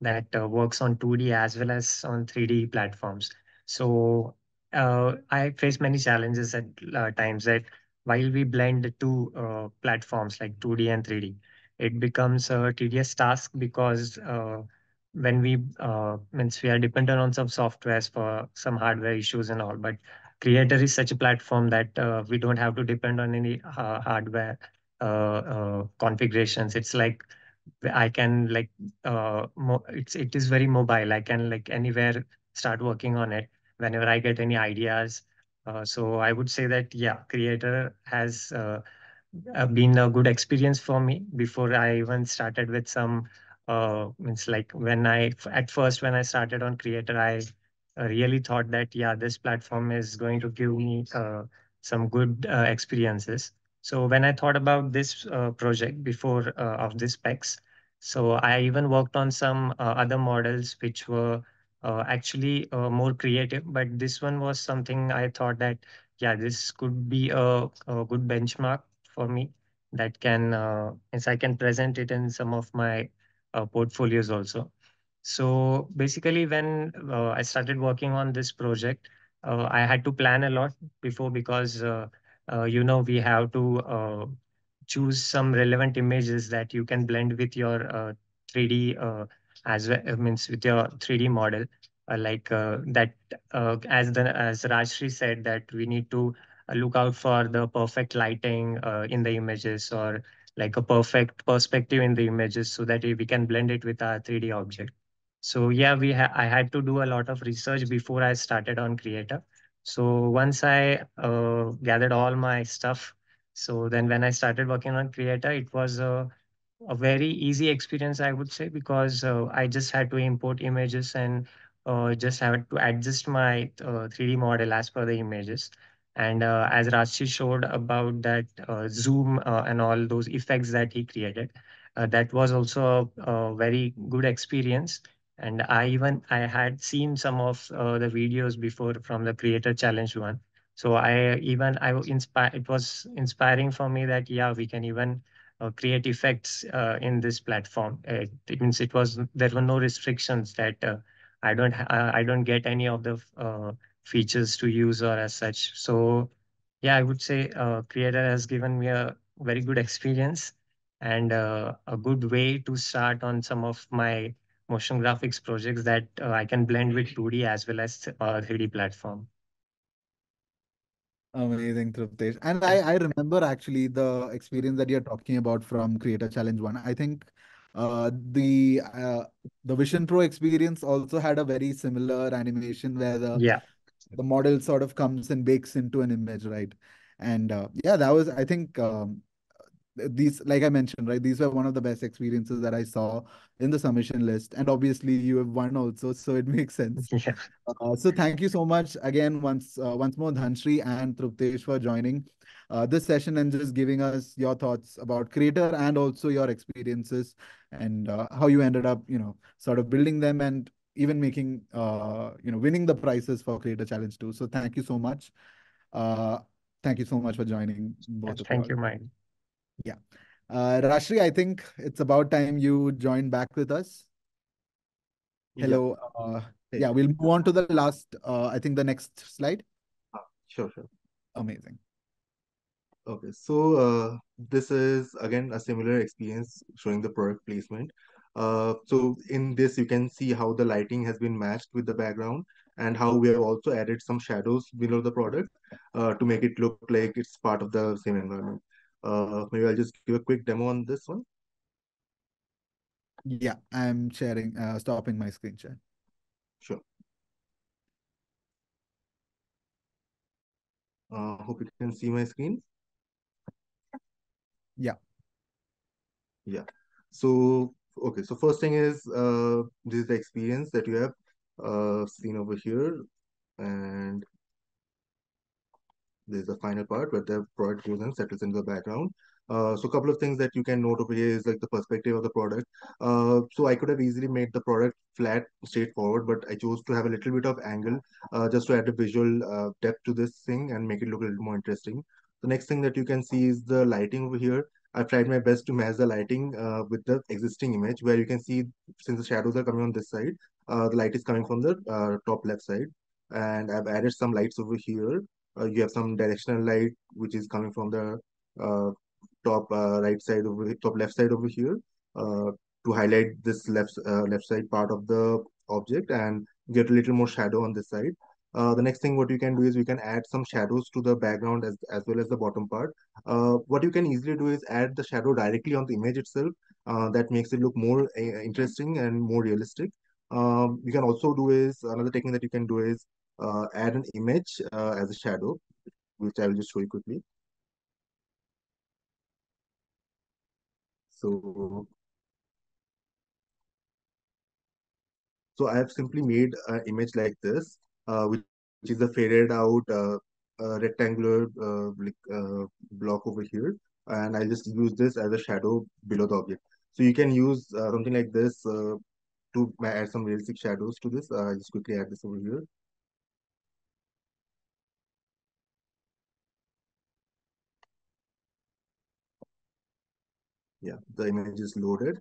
Speaker 6: that works on 2D as well as on 3D platforms. So I face many challenges at times that while we blend the two platforms like 2D and 3D, it becomes a tedious task because when means we are dependent on some softwares for some hardware issues and all, but Creator is such a platform that we don't have to depend on any hardware configurations. It's like I can like it is very mobile. I can like anywhere start working on it whenever I get any ideas. So I would say that yeah, Creator has been a good experience for me before I even started with some means like at first when I started on Creator, I really thought that yeah, this platform is going to give me some good experiences. So when I thought about this project before of this specs, so I even worked on some other models which were actually more creative, but this one was something I thought that yeah, this could be a good benchmark for me that can as I can present it in some of my portfolios also. So basically, when I started working on this project, I had to plan a lot before because we have to choose some relevant images that you can blend with your 3D as well, means with your 3D model. That as Rajshri said that we need to look out for the perfect lighting in the images or like a perfect perspective in the images so that we can blend it with our 3D object. So yeah, I had to do a lot of research before I started on Creator. So once I gathered all my stuff, so then when I started working on Creator, it was a very easy experience, I would say, because I just had to import images and just had to adjust my 3D model as per the images. And as Rashi showed about that zoom and all those effects that he created, that was also a very good experience. And I had seen some of the videos before from the Creator Challenge one. So it was inspiring for me that yeah, we can even create effects in this platform. It means there were no restrictions that I don't get any of the features to use or as such. So yeah, I would say Creator has given me a very good experience and a good way to start on some of my motion graphics projects that I can blend with 2D as well as 3D platform.
Speaker 1: Amazing, Truptesh. And I remember actually the experience that you're talking about from Creator Challenge 1. I think The Vision Pro experience also had a very similar animation where
Speaker 6: Yeah.
Speaker 1: the model sort of comes and bakes into an image, right? And yeah, that was, I think, these, like I mentioned, right, these were one of the best experiences that I saw in the submission list. And obviously you have won also, so it makes sense.
Speaker 6: Yeah.
Speaker 1: So thank you so much again, once more, Dhanshri and Truptesh, for joining this session and just giving us your thoughts about Creator and also your experiences, and how you ended up, sort of building them and even making, winning the prizes for Creator Challenge too. So thank you so much. Uh, Thank you so much for joining, both of you
Speaker 6: Thank
Speaker 1: all.
Speaker 6: you, Mike.
Speaker 1: Yeah. Rashri, I think it's about time you joined back with us.
Speaker 4: Yeah.
Speaker 1: Hello.
Speaker 4: Hey.
Speaker 1: Yeah, we'll move on to the last, I think the next slide.
Speaker 4: Sure, sure.
Speaker 1: Amazing.
Speaker 4: Okay, so this is again a similar experience showing the product placement. So in this, you can see how the lighting has been matched with the background and how we have also added some shadows below the product to make it look like it's part of the same environment. Maybe I'll just give a quick demo on this one.
Speaker 1: Yeah, I'm sharing, stopping my screen share.
Speaker 4: Sure. Hope you can see my screen.
Speaker 1: Yeah.
Speaker 4: Yeah. So, okay. So first thing is, this is the experience that you have seen over here. And this is the final part where the product goes and settles into the background. So a couple of things that you can note over here is like the perspective of the product. So I could have easily made the product flat, straightforward, but I chose to have a little bit of angle just to add a visual depth to this thing and make it look a little more interesting. The next thing that you can see is the lighting over here. I've tried my best to match the lighting with the existing image, where you can see, since the shadows are coming on this side, the light is coming from the top left side. And I've added some lights over here. You have some directional light which is coming from the uh, top right side over top left side over here uh, to highlight this left side part of the object and get a little more shadow on this side. The next thing what you can do is you can add some shadows to the background as well as the bottom part. What you can easily do is add the shadow directly on the image itself. That makes it look more interesting and more realistic. You can also do is another technique that you can do is add an image as a shadow, which I will just show you quickly. So, so I have simply made an image like this, which is a faded out rectangular block over here, and I'll just use this as a shadow below the object. So you can use something like this to add some realistic shadows to this. I'll just quickly add this over here. Yeah, the image is loaded.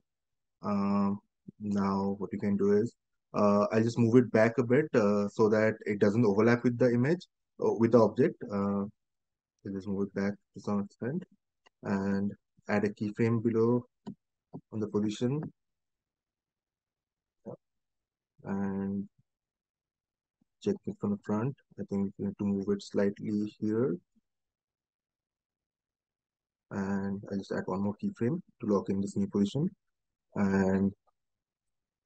Speaker 4: Now what you can do is I'll just move it back a bit so that it doesn't overlap with the image with the object. I'll just move it back to some extent and add a keyframe below on the position and check it from the front. I think we need to move it slightly here, and I'll just add one more keyframe to lock in this new position. And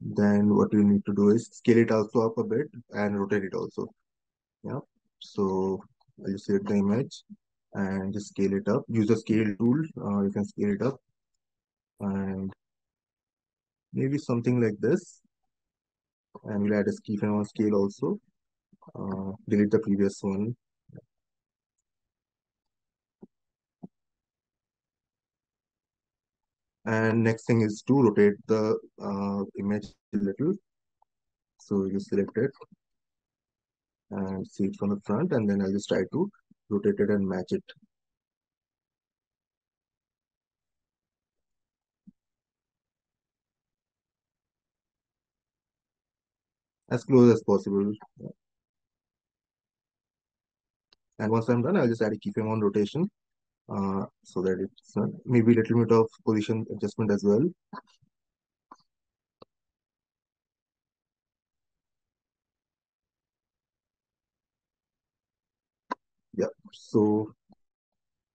Speaker 4: then what you need to do is scale it also up a bit and rotate it also. Yeah. So I'll just select the image and just scale it up. Use the scale tool. You can scale it up and maybe something like this. And we'll add a keyframe on scale also. Delete the previous one. And next thing is to rotate the image a little. So you select it and see it from the front, and then I'll just try to rotate it and match it. As close as possible. And once I'm done, I'll just add a keyframe on rotation so that it's maybe a little bit of position adjustment as well. Yeah. So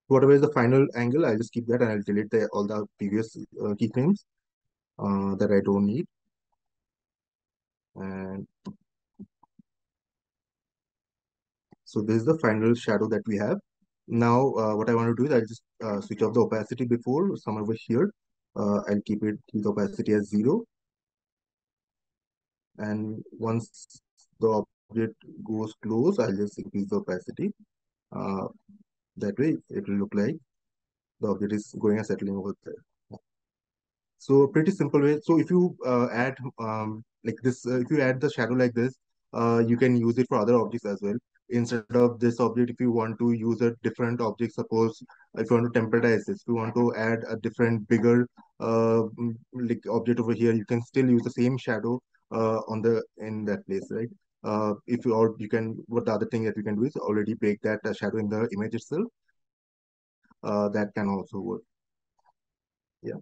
Speaker 4: whatever is the final angle, I'll just keep that and I'll delete all the previous keyframes. that I don't need. And so this is the final shadow that we have. Now, what I want to do is I'll just switch off the opacity before somewhere over here. I'll keep the opacity as 0. And once the object goes close, I'll just increase the opacity. Uh, that way, it will look like the object is going and settling over there. So pretty simple way. So if you add like this, if you add the shadow like this, you can use it for other objects as well. Instead of this object, if you want to use a different object, suppose if you want to temporalize this, if you want to add a different, bigger like object over here, you can still use the same shadow on the in that place, right? If you or you can, what the other thing that you can do is already break that shadow in the image itself. That can also work. Yeah.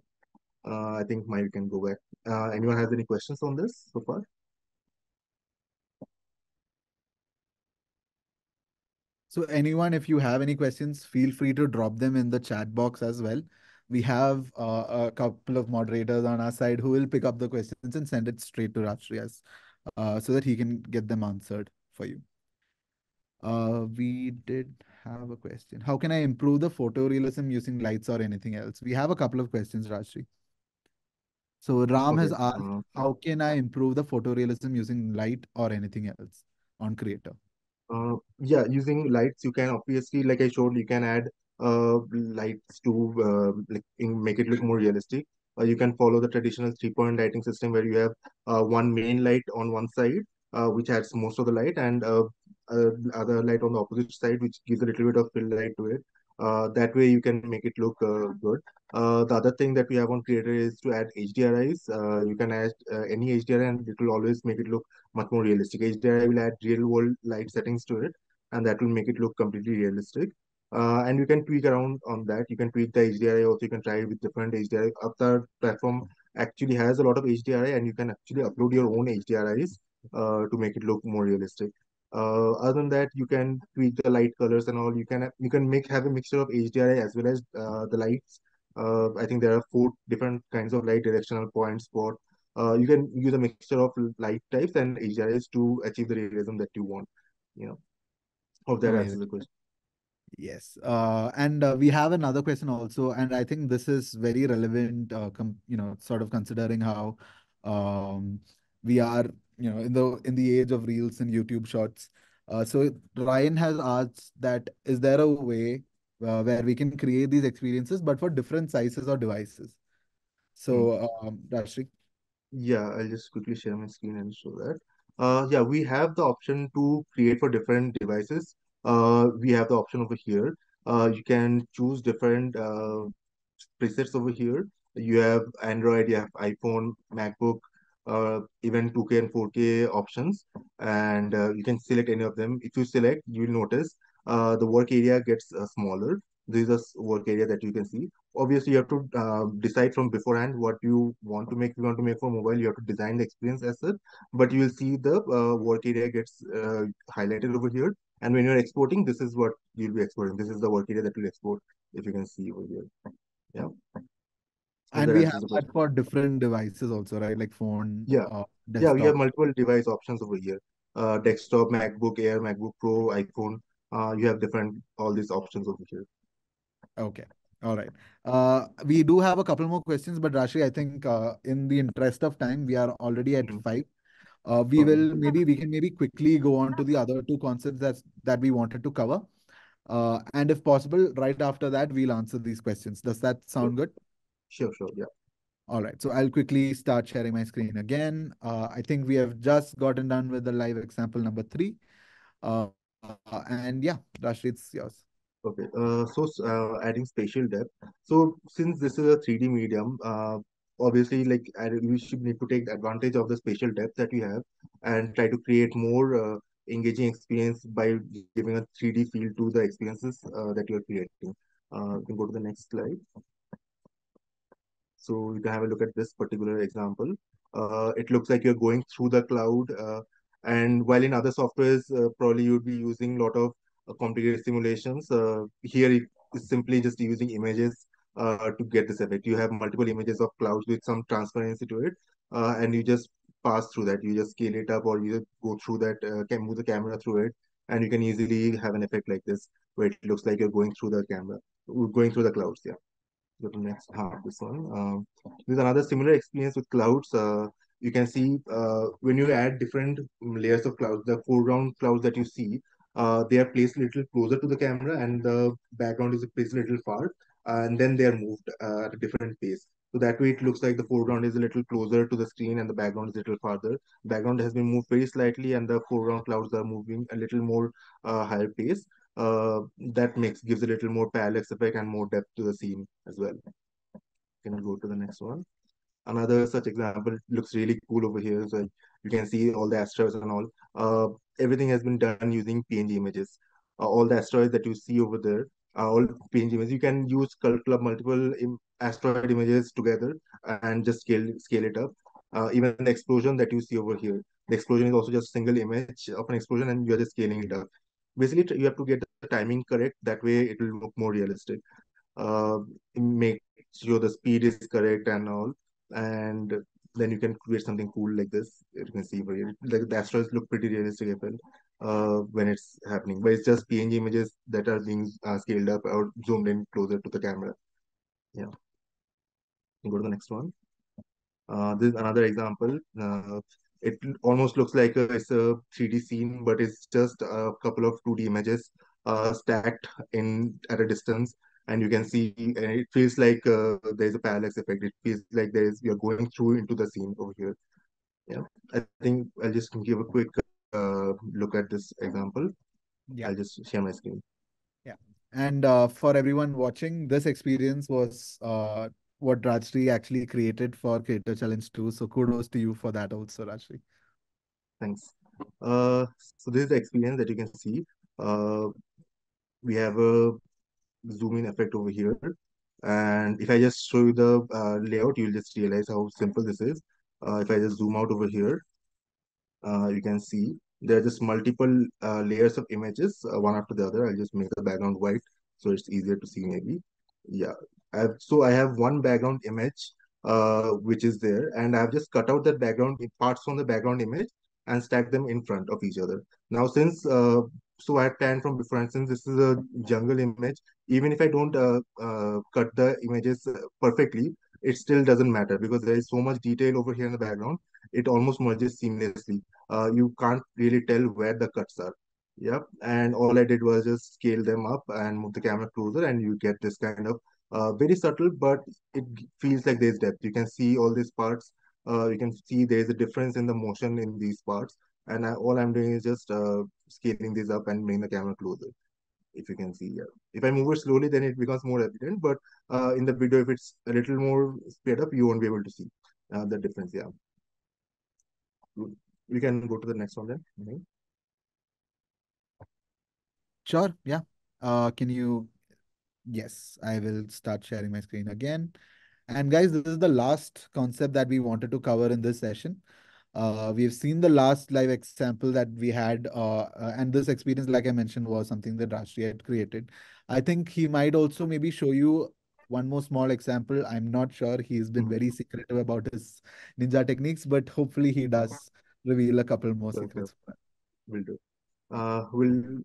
Speaker 4: I think Maya can go back. Anyone has any questions on this so far?
Speaker 1: So anyone, if you have any questions, feel free to drop them in the chat box as well. We have a couple of moderators on our side who will pick up the questions and send it straight to Rashtrias, so that he can get them answered for you. We did have a question. How can I improve the photorealism using lights or anything else? We have a couple of questions, Rashri. So Ram
Speaker 4: Okay.
Speaker 1: has asked, how can I improve the photorealism using light or anything else on Creator?
Speaker 4: Yeah, using lights, you can obviously, like I showed, you can add lights to make it look more realistic. You can follow the traditional three-point lighting system where you have one main light on one side, which adds most of the light, and other light on the opposite side, which gives a little bit of fill light to it. That way, you can make it look good. The other thing that we have on Creator is to add HDRIs. You can add any HDRI, and it will always make it look much more realistic. HDRI will add real world light settings to it, and that will make it look completely realistic. And you can tweak around on that. You can tweak the HDRI also. You can try it with different HDRI. Avatar platform actually has a lot of HDRI, and you can actually upload your own HDRIs to make it look more realistic. Other than that, you can tweak the light colors and all. You can make have a mixture of HDRI as well as the lights. I think there are 4 different kinds of light: directional, point, spot. You can use a mixture of light types and HDRIs to achieve the realism that you want. You know, hope that
Speaker 1: Amazing.
Speaker 4: answers the question.
Speaker 1: Yes. And we have another question also, and I think this is very relevant, sort of considering how um, we are, in the age of reels and YouTube shorts. So Ryan has asked that, is there a way where we can create these experiences, but for different sizes or devices?
Speaker 4: Hmm.
Speaker 1: So, Rashri.
Speaker 4: Yeah, I'll just quickly share my screen and show that. Yeah, we have the option to create for different devices. We have the option over here. You can choose different presets over here. You have Android, you have iPhone, MacBook, even 2K and 4K options, and you can select any of them. If you select, you will notice the work area gets smaller. This is a work area that you can see. Obviously, you have to decide from beforehand what you want to make. If you want to make for mobile, you have to design the experience as such. But you will see the work area gets highlighted over here. And when you're exporting, this is what you'll be exporting. This is the work area that will export, if you can see over here. Yeah. Hope
Speaker 1: And
Speaker 4: that
Speaker 1: we
Speaker 4: answers
Speaker 1: have
Speaker 4: the
Speaker 1: that
Speaker 4: question.
Speaker 1: for different devices also, right? Like phone,
Speaker 4: Yeah. Yeah, we have
Speaker 1: desktop.
Speaker 4: multiple device options over here. Desktop, MacBook Air, MacBook Pro, iPhone. You have different all these options over here.
Speaker 1: Okay. All right. We do have a couple more questions, but Rashi, I think in the interest of time, we are already at
Speaker 4: Mhm.
Speaker 1: 5.
Speaker 4: Okay.
Speaker 1: We can maybe quickly go on to the other two concepts that we wanted to cover. And if possible, right after that, we'll answer these questions. Does that
Speaker 4: Sure,
Speaker 1: sound good?
Speaker 4: sure. Yeah.
Speaker 1: All right. So I'll quickly start sharing my screen again. I think we have just gotten done with the live example number 3. And yeah, Rashid, it's yours.
Speaker 4: Okay. Adding spatial depth. So since this is a 3D medium, obviously, we should need to take advantage of the spatial depth that we have and try to create more engaging experience by giving a 3D feel to the experiences that you're creating. You can go to the next slide. So you can have a look at this particular example. It looks like you're going through the cloud, and while in other softwares, probably you'd be using a lot of complicated simulations. Here, it's simply just using images to get this effect. You have multiple images of clouds with some transparency to it, and you just pass through that. You just scale it up, or you just go through that, can move the camera through it, and you can easily have an effect like this, where it looks like you're going through the camera, going through the clouds. Yeah. Go to next, this one. There's another similar experience with clouds. You can see when you add different layers of clouds, the foreground clouds that you see, they are placed a little closer to the camera, and the background is placed a little far, and then they are moved at a different pace. So that way, it looks like the foreground is a little closer to the screen, and the background is a little farther. Background has been moved very slightly, and the foreground clouds are moving a little more higher pace. That makes gives a little more parallax effect and more depth to the scene as well. Can go to the next one? Another such example looks really cool over here. So you can see all the asteroids and all. Everything has been done using PNG images. All the asteroids that you see over there are all PNG images. You can use club multiple asteroid images together and just scale it up. Even the explosion that you see over here, the explosion is also just a single image of an explosion, and you are just scaling it up. Basically, you have to get the timing correct. That way, it will look more realistic. Make sure the speed is correct and all, and then you can create something cool like this. You can see over here, like the asteroids look pretty realistic, I felt, when it's happening. But it's just PNG images that are being scaled up or zoomed in closer to the camera. Yeah, you go to the next one. This is another example. It almost looks like it's a 3D scene, but it's just a couple of 2D images stacked in at a distance, and you can see, and it feels like there's a parallax effect. It feels like you're going through into the scene over here. Yeah, I think I'll just give a quick look at this example.
Speaker 1: Yeah.
Speaker 4: I'll just share my screen.
Speaker 1: Yeah. And for everyone watching, this experience was what Rajshri actually created for Creator Challenge 2. So kudos to you for that also, Rajshri.
Speaker 4: Thanks. So this is the experience that you can see. Uh, we have a zoom in effect over here. And if I just show you the layout, you'll just realize how simple this is. If I just zoom out over here, you can see there are just multiple layers of images, one after the other. I'll just make the background white so it's easier to see maybe. Yeah. So I have one background image which is there, and I've just cut out that background parts from the background image and stacked them in front of each other. Now, since so I have planned from before, and since this is a jungle image, even if I don't cut the images perfectly, it still doesn't matter because there is so much detail over here in the background. It almost merges seamlessly. You can't really tell where the cuts are. Yep. And all I did was just scale them up and move the camera closer, and you get this kind of very subtle, but it feels like there's depth. You can see all these parts. You can see there's a difference in the motion in these parts. And all I'm doing is just scaling this up and making the camera closer. If you can see, yeah. If I move it slowly, then it becomes more evident. But in the video, if it's a little more sped up, you won't be able to see the difference. Yeah. We can go to the next one then.
Speaker 1: Sure. Yeah. Can you? Yes, I will start sharing my screen again. And guys, this is the last concept that we wanted to cover in this session. We've seen the last live example that we had, and this experience, like I mentioned, was something that Rashri had created. I think he might also maybe show you one more small example. I'm not sure. He's been very
Speaker 4: Mhm.
Speaker 1: secretive about his ninja techniques, but hopefully he does reveal a couple more
Speaker 4: Sure, sure.
Speaker 1: secrets.
Speaker 4: Will do. We'll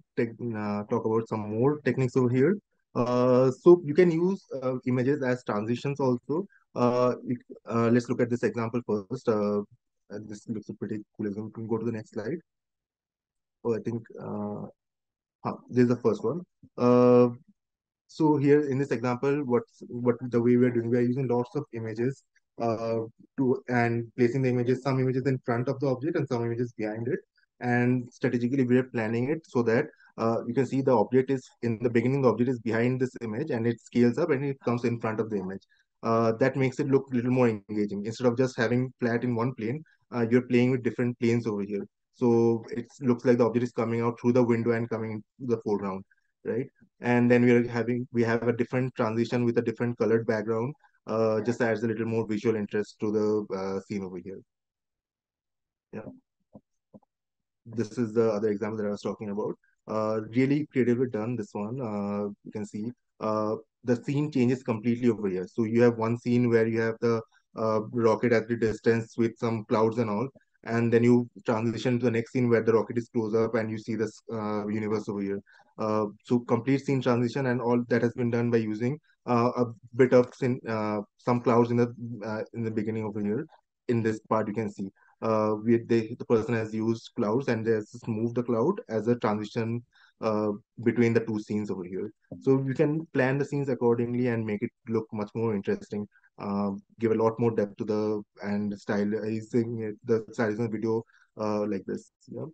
Speaker 4: talk about some more techniques over here. So you can use images as transitions also. Let's look at this example first. This looks a pretty cool example. We can go to the next slide. Oh, I think this is the first one. Uh, so here in this example, what the way we're doing, we are using lots of images to and placing the images, some images in front of the object and some images behind it. And strategically, we are planning it so that you can see the object is in the beginning, the object is behind this image and it scales up and it comes in front of the image. That makes it look a little more engaging. Instead of just having flat in one plane, you're playing with different planes over here. So it looks like the object is coming out through the window and coming into the foreground, right? And then we have a different transition with a different colored background. Just adds a little more visual interest to the scene over here. Yeah, this is the other example that I was talking about. Really creatively done, this one. You can see the scene changes completely over here. So you have one scene where you have the rocket at the distance with some clouds and all, and then you transition to the next scene where the rocket is close up and you see this universe over here. So complete scene transition, and all that has been done by using a bit of some clouds in the beginning over here. In this part, you can see the person has used clouds and they has just moved the cloud as a transition uh, between the two scenes over here. So you can plan the scenes accordingly and make it look much more interesting. Give a lot more depth to the and stylizing the video like this. Yeah, you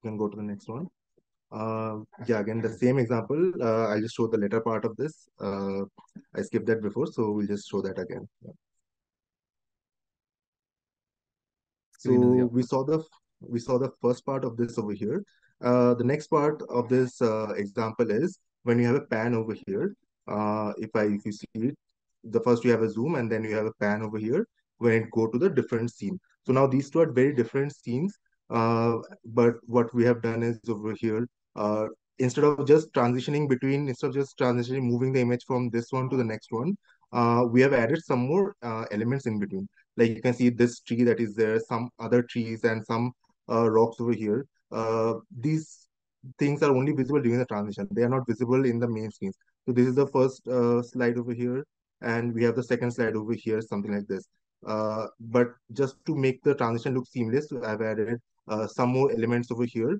Speaker 4: can go to the next one. Yeah, again the same example. I just showed the later part of this. I skipped that before, so we'll just show that again. Yeah.
Speaker 1: Screen is
Speaker 4: So
Speaker 1: yours.
Speaker 4: we saw the first part of this over here. The next part of this example is when you have a pan over here. If you see it, the first you have a zoom and then you have a pan over here when it go to the different scene. So now these two are very different scenes. But what we have done is over here, instead of just transitioning, moving the image from this one to the next one, we have added some more elements in between. Like you can see this tree that is there, some other trees and some rocks over here. These things are only visible during the transition. They are not visible in the main screens. So this is the first slide over here, and we have the second slide over here, something like this. But just to make the transition look seamless, I've added some more elements over here,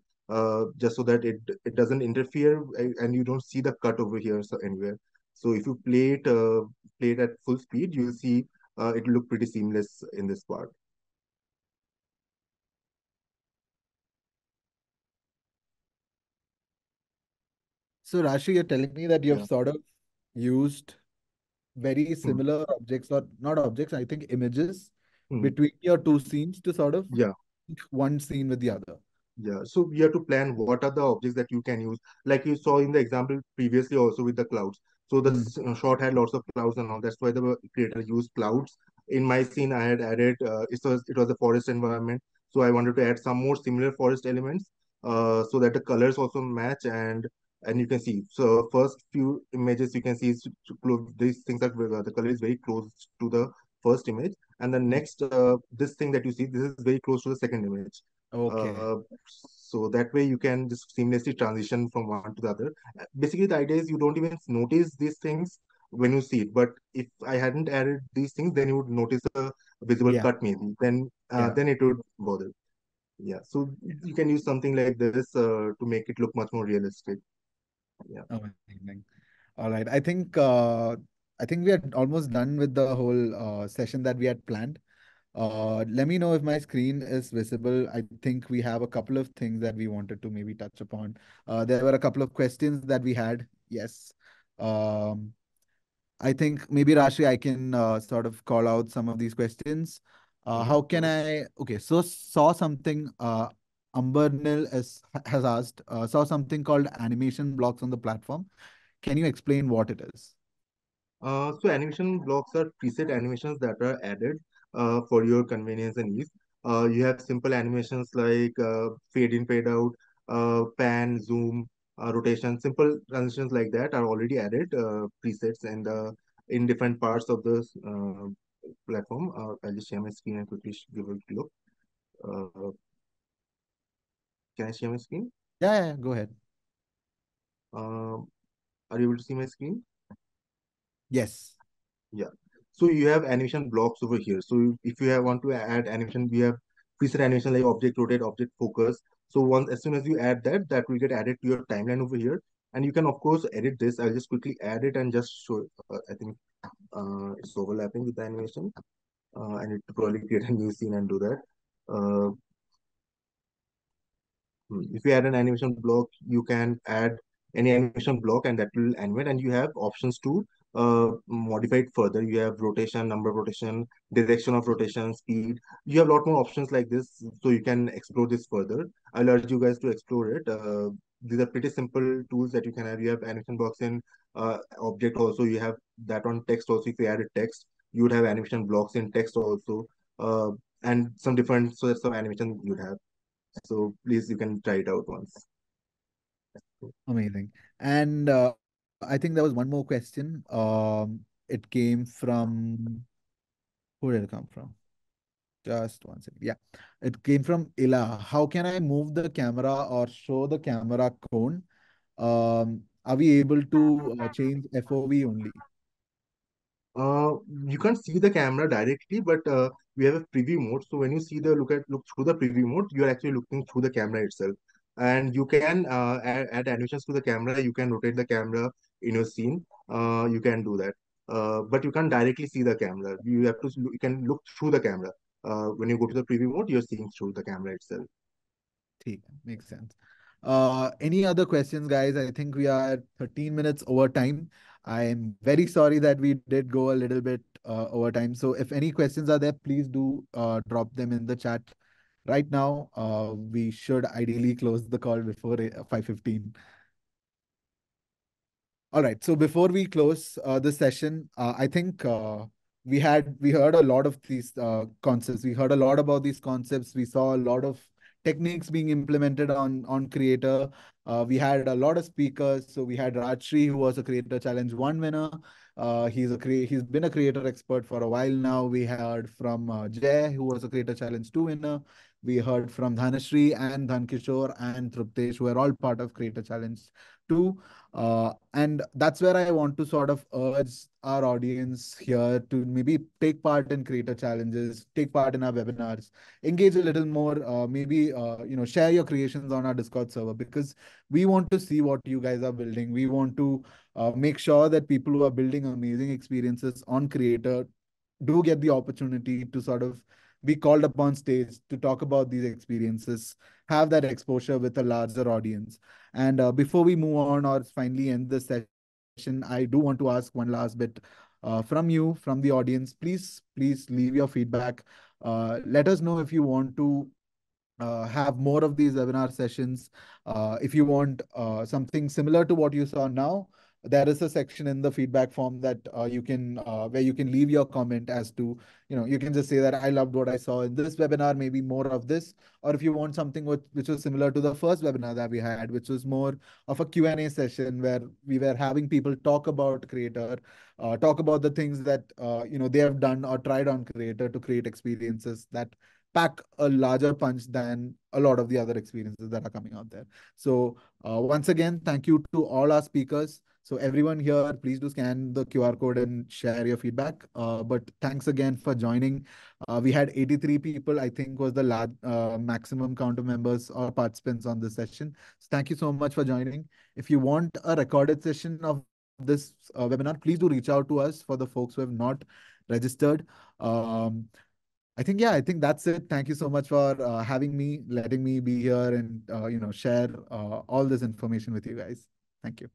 Speaker 4: just so that it doesn't interfere and you don't see the cut over here so anywhere. So if you play it at full speed, you'll see it will look pretty seamless in this part.
Speaker 1: So Rashi, you're telling me that you've
Speaker 4: Yeah.
Speaker 1: sort of used very
Speaker 4: Hmm.
Speaker 1: similar objects, or not objects, I think images
Speaker 4: Hmm.
Speaker 1: between your two scenes to sort of
Speaker 4: Yeah.
Speaker 1: link one scene with the other.
Speaker 4: Yeah, so you have to plan what are the objects that you can use, like you saw in the example previously also with the clouds. So the
Speaker 1: Hmm.
Speaker 4: shot had lots of clouds and all. That's why the creator used clouds. In my scene, I had added it was a forest environment, so I wanted to add some more similar forest elements, so that the colors also match and you can see. So first few images you can see these things are the color is very close to the first image, and the next this thing that you see, this is very close to the second image.
Speaker 1: Okay.
Speaker 4: Uh, so that way you can just seamlessly transition from one to the other. Basically, the idea is you don't even notice these things when you see it. But if I hadn't added these things, then you would notice a visible
Speaker 1: Yeah.
Speaker 4: cut maybe.
Speaker 1: Yeah.
Speaker 4: Then it would bother. Yeah. So you can use something like this to make it look much more realistic. Yeah.
Speaker 1: Amazing. All right. I think we are almost done with the whole session that we had planned. Let me know if my screen is visible. I think we have a couple of things that we wanted to maybe touch upon. There were a couple of questions that we had. Yes. Um, I think maybe Rashi, I can sort of call out some of these questions. How
Speaker 4: Of
Speaker 1: can
Speaker 4: course.
Speaker 1: I? Okay, so saw something. Amber Nil has asked. Saw something called animation blocks on the platform. Can you explain what it is?
Speaker 4: So animation blocks are preset animations that are added for your convenience and ease. You have simple animations like fade in, fade out, pan, zoom, rotation. Simple transitions like that are already added presets and in different parts of the platform. I'll just share my screen and quickly give a look. Uh, can I share my screen?
Speaker 1: Yeah, go ahead.
Speaker 4: Uh, are you able to see my screen?
Speaker 1: Yes.
Speaker 4: Yeah. So you have animation blocks over here. So if you want to add animation, we have preset animation like object rotate, object focus. So once as soon as you add that, that will get added to your timeline over here. And you can of course edit this. I'll just quickly add it and just show. I think it's overlapping with the animation. I need to probably create a new scene and do that. Uh, if you add an animation block, you can add any animation block and that will animate, and you have options to modify it further. You have rotation, number of rotation, direction of rotation, speed. You have a lot more options like this, so you can explore this further. I'll urge you guys to explore it. These are pretty simple tools that you can have. You have animation blocks in object also. You have that on text also. If you added text, you would have animation blocks in text also. Uh, and some different sorts of animation you'd have. So please, you can try it out once.
Speaker 1: Amazing. And I think there was one more question. It came from, who did it come from? Just one second. Yeah, it came from Ila. How can I move the camera or show the camera cone? Are we able to change FOV only?
Speaker 4: Uh, you can't see the camera directly, but we have a preview mode. So when you see the look through the preview mode, you are actually looking through the camera itself, and you can add animations to the camera. You can rotate the camera in your scene. You can do that, but you can't directly see the camera. You can look through the camera. When you go to the preview mode, you're seeing through the camera itself.
Speaker 1: ठीक है, makes sense. Any other questions, guys? I think we are 13 minutes over time. I'm very sorry that we did go a little bit over time. So if any questions are there, please do drop them in the chat right now. We should ideally close the call before 5:15. All right. So before we close this session, I think we heard a lot of these concepts. We heard a lot about these concepts. We saw a lot of techniques being implemented on Creator. We had a lot of speakers. So we had Rajshri, who was a Creator Challenge 1 winner. He's been a creator expert for a while now. We heard from Jay, who was a Creator Challenge 2 winner. We heard from Dhanashri and Dhankishore and Truptesh, who are all part of Creator Challenge 2. And that's where I want to sort of urge our audience here to maybe take part in creator challenges, take part in our webinars, engage a little more, maybe share your creations on our Discord server, because we want to see what you guys are building. We want to make sure that people who are building amazing experiences on Creator do get the opportunity to sort of be called upon stage to talk about these experiences, have that exposure with a larger audience. And before we move on or finally end the session, I do want to ask one last bit from you, from the audience. Please leave your feedback. Let us know if you want to have more of these webinar sessions. If you want something similar to what you saw now, there is a section in the feedback form that you can where you can leave your comment as to, you can just say that I loved what I saw in this webinar, maybe more of this. Or if you want something which was similar to the first webinar that we had, which was more of a Q&A session where we were having people talk about Creator, talk about the things that they have done or tried on Creator to create experiences that pack a larger punch than a lot of the other experiences that are coming out there. So once again, thank you to all our speakers. So everyone here, please do scan the QR code and share your feedback. But thanks again for joining. We had 83 people, I think was the maximum count of members or participants on this session. So thank you so much for joining. If you want a recorded session of this webinar, please do reach out to us for the folks who have not registered. Um, I think that's it. Thank you so much for having me, letting me be here and share all this information with you guys. Thank you.